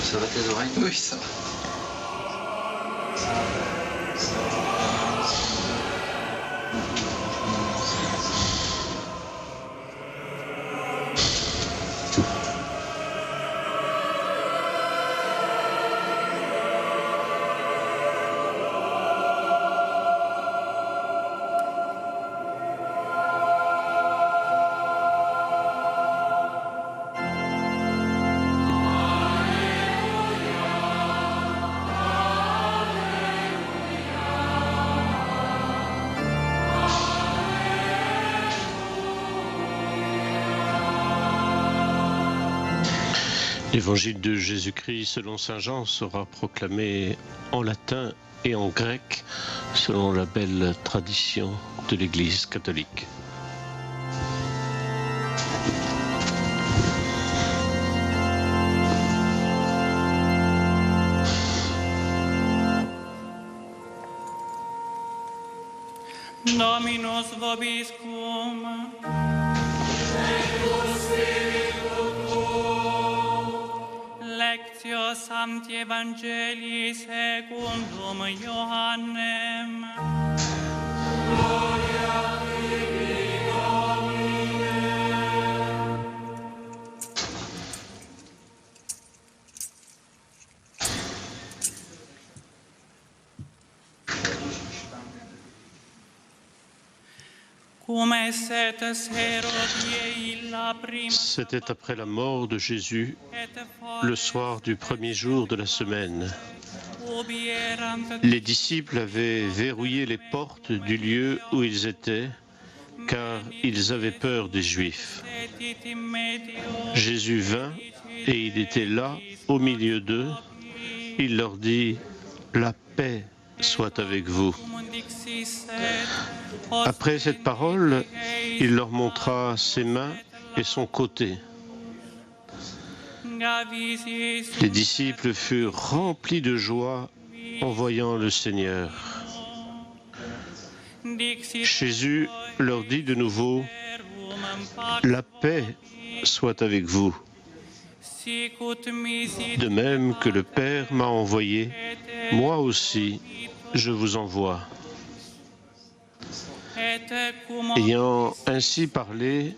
S8: Ça va tes oreilles? Oui, ça va.
S2: L'évangile de Jésus-Christ selon saint Jean sera proclamé en latin et en grec selon la belle tradition de l'Église catholique.
S4: Dominus vobiscum. Lectio Sancti Evangelii secundum Ioannem. Gloria tibi, Domine.
S2: C'était après la mort de Jésus, le soir du premier jour de la semaine. Les disciples avaient verrouillé les portes du lieu où ils étaient, car ils avaient peur des Juifs. Jésus vint et il était là, au milieu d'eux. Il leur dit « La paix soit avec vous ». Après cette parole, il leur montra ses mains et son côté. Les disciples furent remplis de joie en voyant le Seigneur. Jésus leur dit de nouveau, « La paix soit avec vous. De même que le Père m'a envoyé, moi aussi je vous envoie. » Ayant ainsi parlé,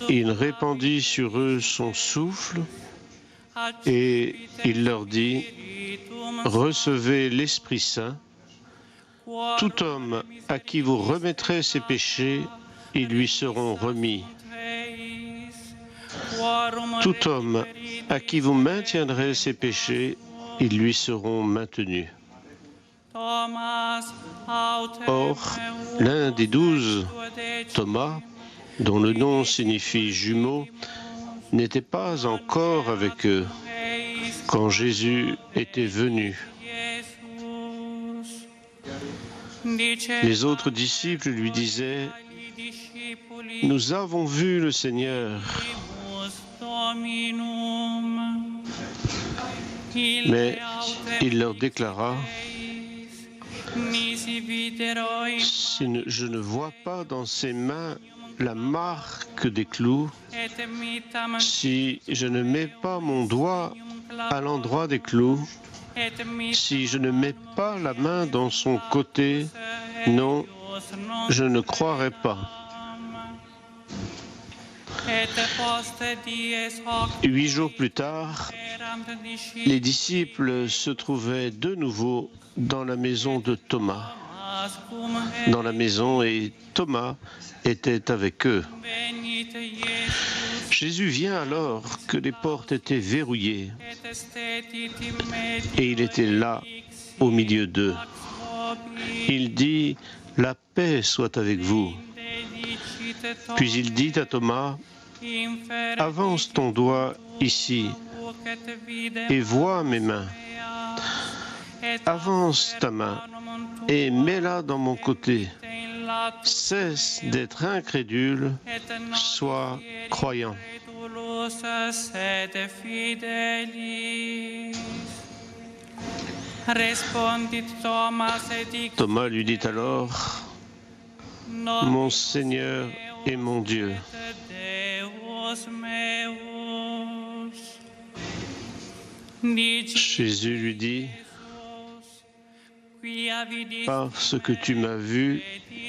S2: il répandit sur eux son souffle et il leur dit, « Recevez l'Esprit Saint. Tout homme à qui vous remettrez ses péchés, ils lui seront remis. Tout homme à qui vous maintiendrez ses péchés, ils lui seront maintenus. » Or, l'un des 12, Thomas, dont le nom signifie jumeau, n'était pas encore avec eux quand Jésus était venu. Les autres disciples lui disaient, « Nous avons vu le Seigneur. » Mais il leur déclara, « Si je ne vois pas dans ses mains la marque des clous, si je ne mets pas mon doigt à l'endroit des clous, si je ne mets pas la main dans son côté, non, je ne croirai pas. » 8 jours plus tard, les disciples se trouvaient de nouveau dans la maison de Thomas. Dans la maison, et Thomas était avec eux. Jésus vient alors que les portes étaient verrouillées et il était là au milieu d'eux. Il dit, « La paix soit avec vous. » Puis il dit à Thomas, « Avance ton doigt ici et vois mes mains. Avance ta main et mets-la dans mon côté. Cesse d'être incrédule, sois croyant. » Thomas lui dit alors, « Mon Seigneur et mon Dieu. » Jésus lui dit, parce que tu m'as vu,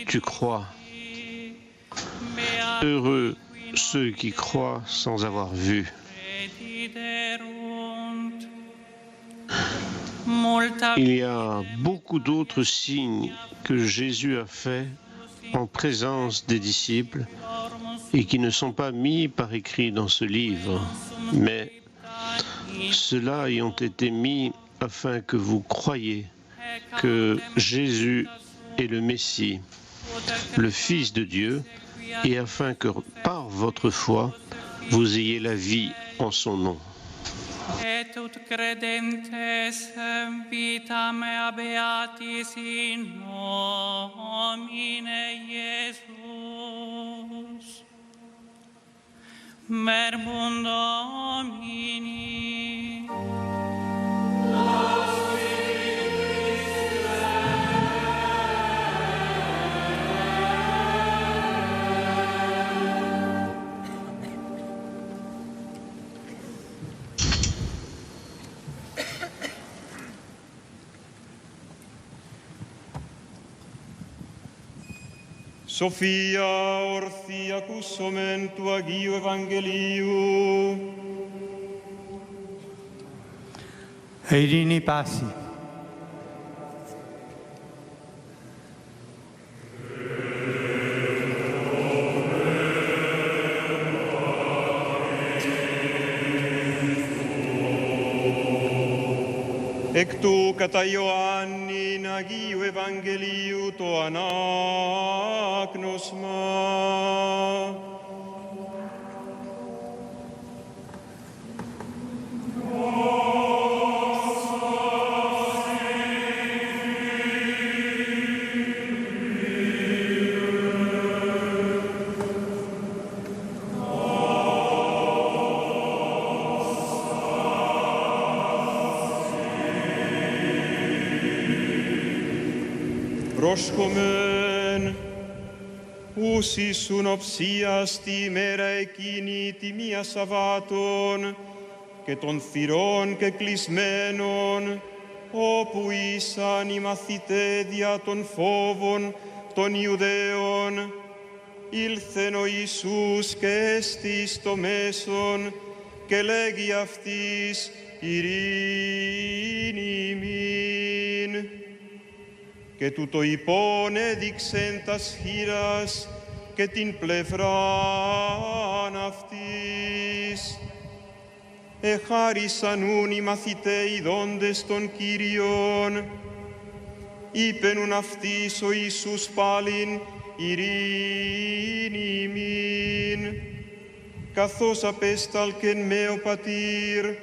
S2: tu crois. Heureux ceux qui croient sans avoir vu. Il y a beaucoup d'autres signes que Jésus a faits en présence des disciples et qui ne sont pas mis par écrit dans ce livre, mais ceux-là y ont été mis afin que vous croyiez que Jésus est le Messie, le Fils de Dieu, et afin que par votre foi, vous ayez la vie en son nom.
S4: Et ut credentes vitam habeatis in nomine Iesus. Verbum Domini.
S7: Sophia orthia cusomen tu agio evangeliu.
S3: Eirini passi.
S7: Εκ του κατά Ιωάννην Αγίου Ευαγγελίου το ανάγνωσμα. Πρόσχομεν, ους ήσουν οψίας τη ημέρα εκείνη τη μία Σαββάτων και των θυρών και κλεισμένων, όπου ήσαν οι μαθηταί δια των φόβων των Ιουδαίων, ήλθεν ο Ιησούς και έστη στο μέσον και λέγει αυτοίς ειρήνη ημίν. Και τούτο υπόν έδειξεν τας χεῖρας και την πλευράν αυτής. Εχάρισαν ούν οι μαθηταί ειδώντες των Κύριων. Είπενουν αυτοίς ο Ιησούς πάλιν ειρήνη ημίν. Καθώς απέσταλκεν με ο Πατήρ,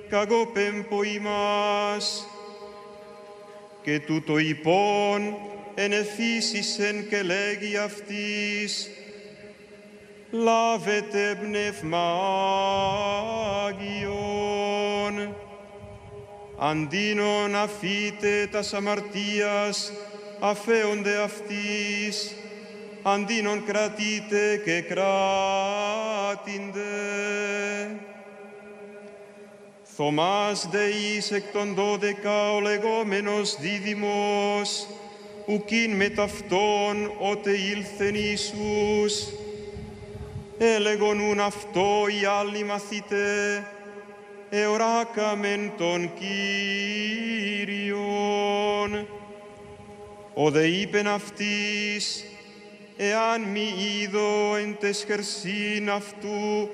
S7: καγώ πέμπω ημάς. Και τούτο υπόν ενεφύσισεν και λέγει αυτής, λάβετε πνεύμα Άγιον. Αντίνον αφήτε τας αμαρτίας, αφέονται αυτής, αντίνον κρατείτε και κράτηντε. Θωμάς δεής εκ των 12 ο λεγόμενος δίδυμος, ουκίν με ταυτόν ότε ήλθεν Ιησούς. Έλεγον ούν αυτό οι άλλοι μαθηταί, εωράκαμεν τον Κύριον. Ο δε είπεν αυτής, εάν μη είδω εν τες χερσίν αυτού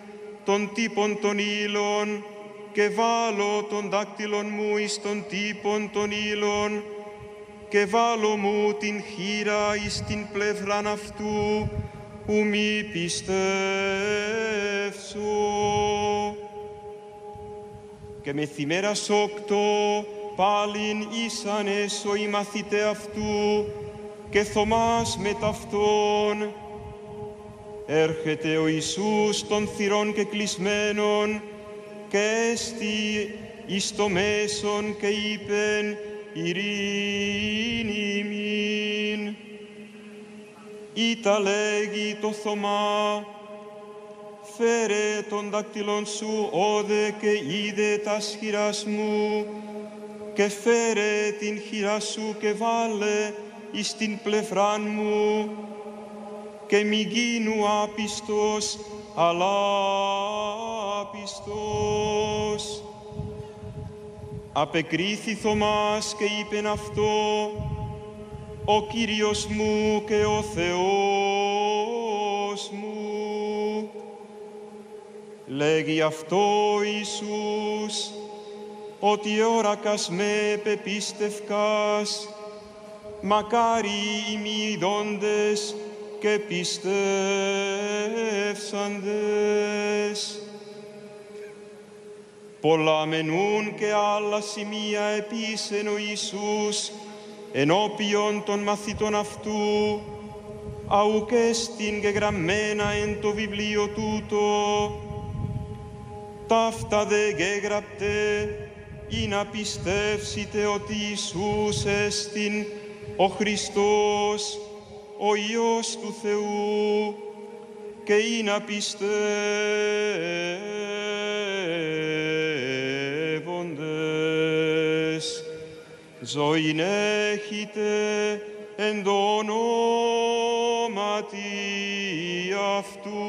S7: των τύπων των ύλων, και βάλω τον δάκτυλον μου εις τον τύπον των ύλων, και βάλω μου την χείρα εις την πλευράν αυτού, ου μη πιστεύσω. Και μεθημέρας 8 πάλιν ήσαν έσω οι μαθηταί αυτού, και Θωμάς με ταυτόν. Έρχεται ο Ιησούς των θυρών και κλεισμένων, και έστι εις το μέσον και είπεν ειρήνη ημίν. Ήτα λέγει το Θωμά, φέρε τον δάκτυλον σου όδε και είδε τας χειράς μου και φέρε την χειρά σου και βάλε εις την πλευράν μου και μη γίνου άπιστος, αλλά άπιστος. Απεκρίθη Θωμάς και είπεν αυτό, ο Κύριος μου και ο Θεός μου. Λέγει αυτό Ιησούς, ότι όρακας με πεπίστευκας, μακάρι οι μη ειδώντες και πιστεύσαντες. Πολλά μενούν και άλλα σημεία επίσεν ο Ιησούς ενώπιον των μαθητών αυτού, αουκ εστιν γεγραμμένα εν το βιβλίο τούτο. Ταύτα δε γεγραπτε, ή να πιστεύσετε ότι Ιησούς εστιν ο Χριστός, ο Υιός του Θεού, και ή να πιστεύοντες. Ζωήν έχετε εν το ονόματι αυτού.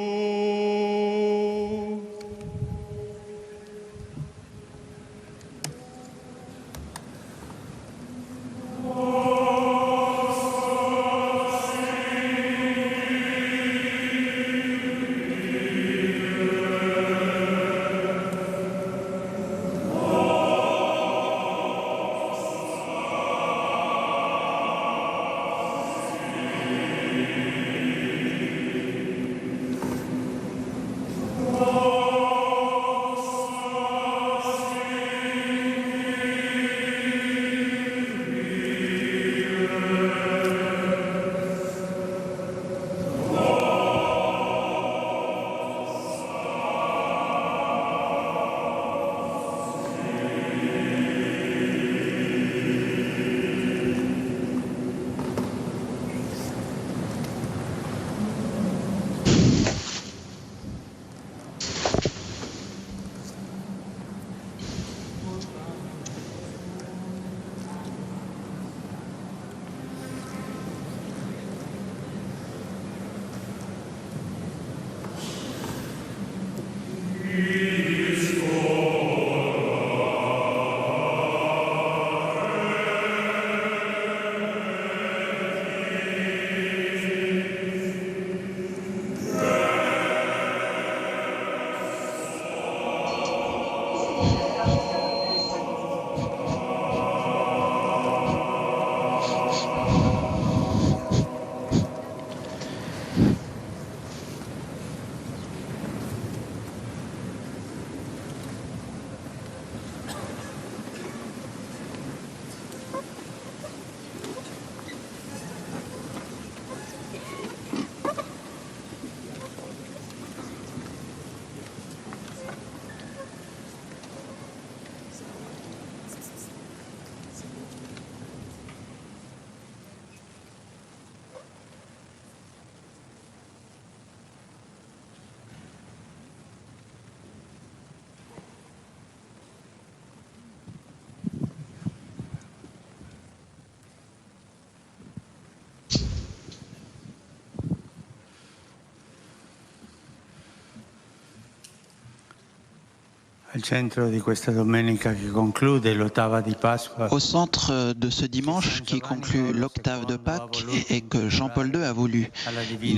S8: Au centre de ce dimanche qui conclut l'octave de Pâques et que Jean-Paul II a voulu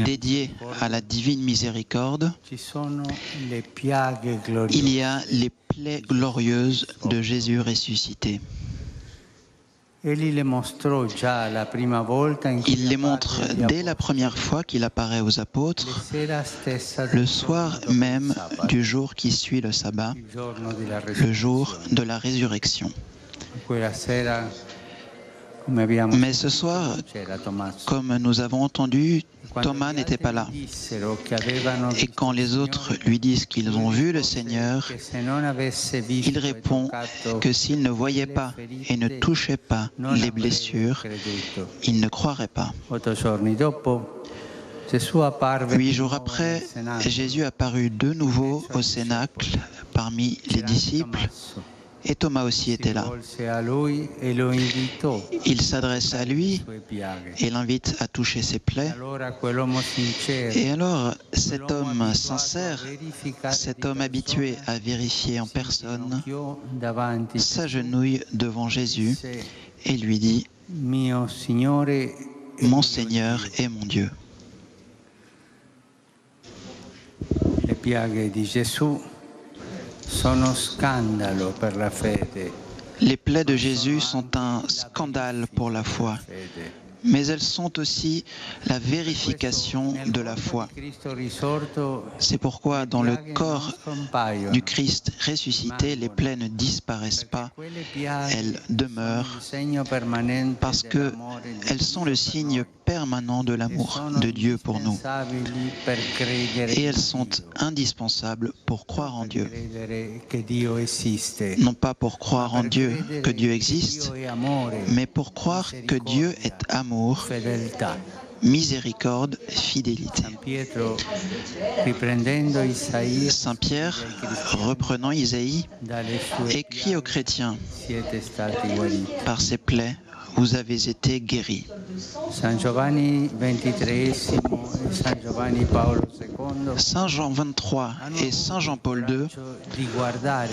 S8: dédier à la divine miséricorde, il y a les plaies glorieuses de Jésus ressuscité. Il les montre dès la première fois qu'il apparaît aux apôtres, le soir même du jour qui suit le sabbat, le jour de la résurrection. Mais ce soir, comme nous avons entendu, Thomas n'était pas là. Et quand les autres lui disent qu'ils ont vu le Seigneur, il répond que s'il ne voyait pas et ne touchait pas les blessures, il ne croirait pas. 8 jours après, Jésus apparut de nouveau au Cénacle parmi les disciples et Thomas aussi était là. Il s'adresse à lui et l'invite à toucher ses plaies. Et alors, cet homme sincère, cet homme habitué à vérifier en personne, s'agenouille devant Jésus et lui dit « Mon Seigneur et mon Dieu ».
S3: Le piaghe di Gesù sono scandalo per la fede.
S8: Les plaies de Jésus sont un scandale pour la foi, mais elles sont aussi la vérification de la foi. C'est pourquoi dans le corps du Christ ressuscité, les plaies ne disparaissent pas, elles demeurent parce qu'elles sont le signe permanent de l'amour de Dieu pour nous. Et elles sont indispensables pour croire en Dieu. Non pas pour croire en Dieu, que Dieu existe, mais pour croire que Dieu est amour, miséricorde, fidélité. Saint Pierre, reprenant Isaïe, écrit aux chrétiens, « Par ses plaies, vous avez été guéris. » Saint Jean 23 et Saint Jean-Paul II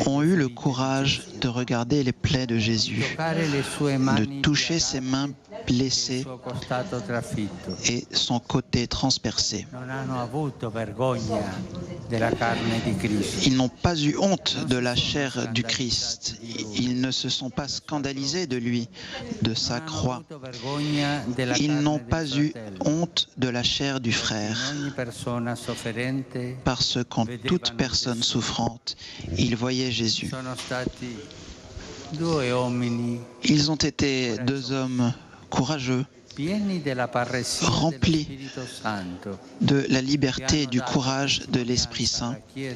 S8: ont eu le courage de regarder les plaies de Jésus, de toucher ses mains blessées et son côté transpercé. Ils n'ont pas eu honte de la chair du Christ. Ils ne se sont pas scandalisés de lui, de sa croix. Ils n'ont pas eu honte de la chair du frère, parce qu'en toute personne souffrante, ils voyaient Jésus. Ils ont été deux hommes courageux, remplis de la liberté et du courage de l'Esprit Saint, et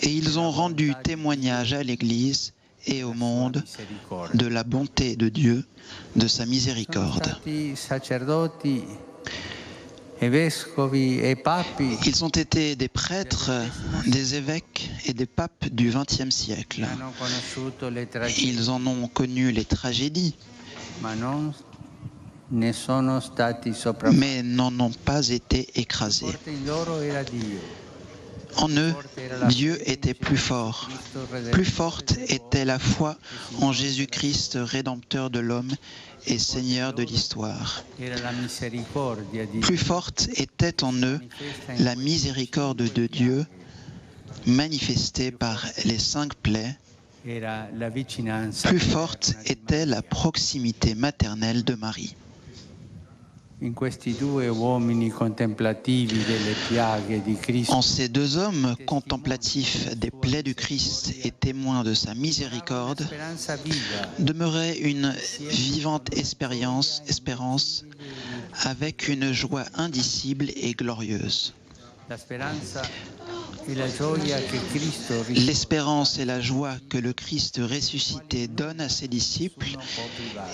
S8: ils ont rendu témoignage à l'Église et au monde de la bonté de Dieu, de sa miséricorde. Ils ont été des prêtres, des évêques et des papes du XXe siècle. Ils en ont connu les tragédies, mais n'en ont pas été écrasés. En eux, Dieu était plus fort. Plus forte était la foi en Jésus-Christ, Rédempteur de l'homme et Seigneur de l'histoire. Plus forte était en eux la miséricorde de Dieu, manifestée par les 5 plaies. Plus forte était la proximité maternelle de Marie. En ces deux hommes contemplatifs des plaies du Christ et témoins de sa miséricorde, demeurait une vivante espérance avec une joie indicible et glorieuse. L'espérance et la joie que le Christ ressuscité donne à ses disciples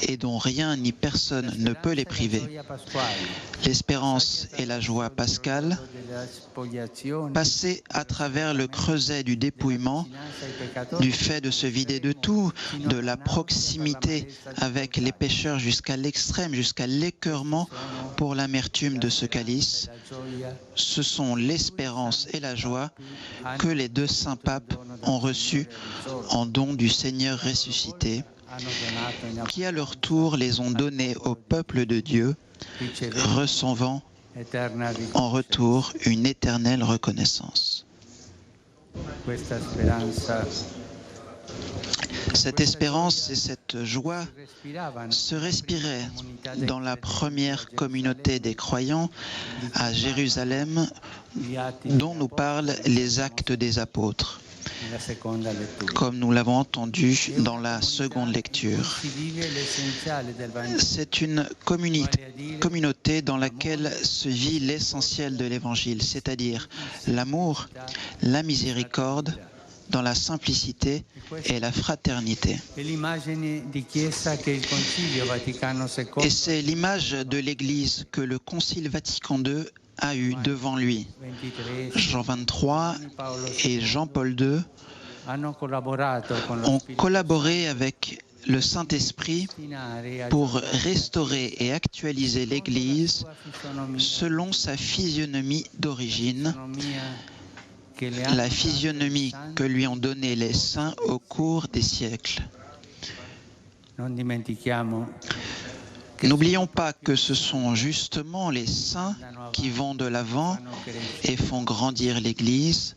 S8: et dont rien ni personne ne peut les priver. L'espérance et la joie pascale, passées à travers le creuset du dépouillement, du fait de se vider de tout, de la proximité avec les pécheurs jusqu'à l'extrême, jusqu'à l'écœurement pour l'amertume de ce calice, ce sont l'espérance et la joie que les deux saints papes ont reçus en don du Seigneur ressuscité, qui à leur tour les ont donnés au peuple de Dieu, recevant en retour une éternelle reconnaissance. Cette espérance et cette joie se respiraient dans la première communauté des croyants à Jérusalem, dont nous parlent les Actes des Apôtres, comme nous l'avons entendu dans la seconde lecture. C'est une communauté dans laquelle se vit l'essentiel de l'Évangile, c'est-à-dire l'amour, la miséricorde, dans la simplicité et la fraternité. Et c'est l'image de l'Église que le Concile Vatican II a eue devant lui. Jean XXIII et Jean-Paul II ont collaboré avec le Saint-Esprit pour restaurer et actualiser l'Église selon sa physionomie d'origine, la physionomie que lui ont donnée les saints au cours des siècles. N'oublions pas que ce sont justement les saints qui vont de l'avant et font grandir l'Église.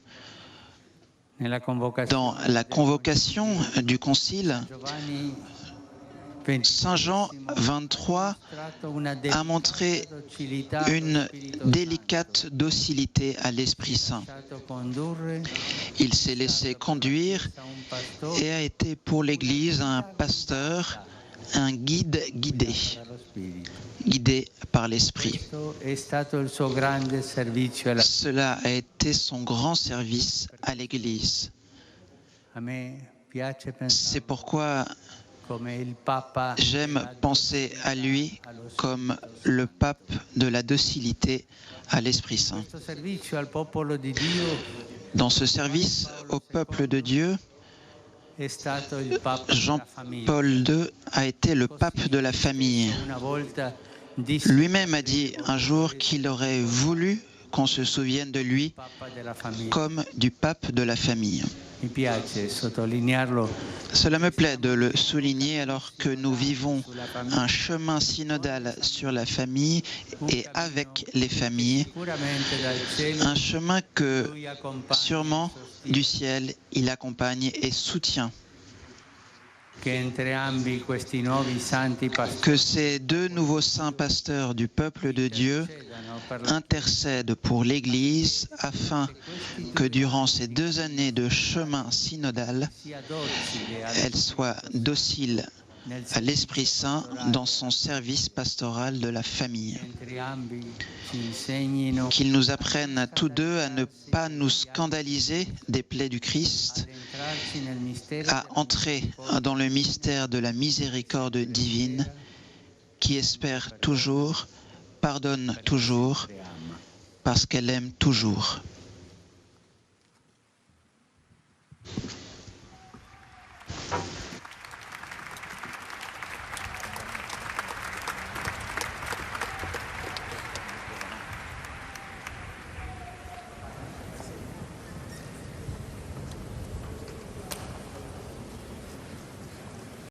S8: Dans la convocation du Concile, Saint Jean XXIII a montré une délicate docilité à l'Esprit Saint. Il s'est laissé conduire et a été pour l'Église un pasteur, un guide guidé par l'Esprit. Cela a été son grand service à l'Église. C'est pourquoi j'aime penser à lui comme le pape de la docilité à l'Esprit Saint. Dans ce service au peuple de Dieu, Jean-Paul II a été le pape de la famille. Lui-même a dit un jour qu'il aurait voulu qu'on se souvienne de lui comme du pape de la famille. Cela me plaît de le souligner alors que nous vivons un chemin synodal sur la famille et avec les familles, un chemin que sûrement du ciel il accompagne et soutient. Que ces deux nouveaux saints pasteurs du peuple de Dieu intercèdent pour l'Église afin que durant ces 2 années de chemin synodal, elle soit docile à l'Esprit Saint dans son service pastoral de la famille. Qu'ils nous apprennent tous deux à ne pas nous scandaliser des plaies du Christ, à entrer dans le mystère de la miséricorde divine qui espère toujours, pardonne toujours, parce qu'elle aime toujours.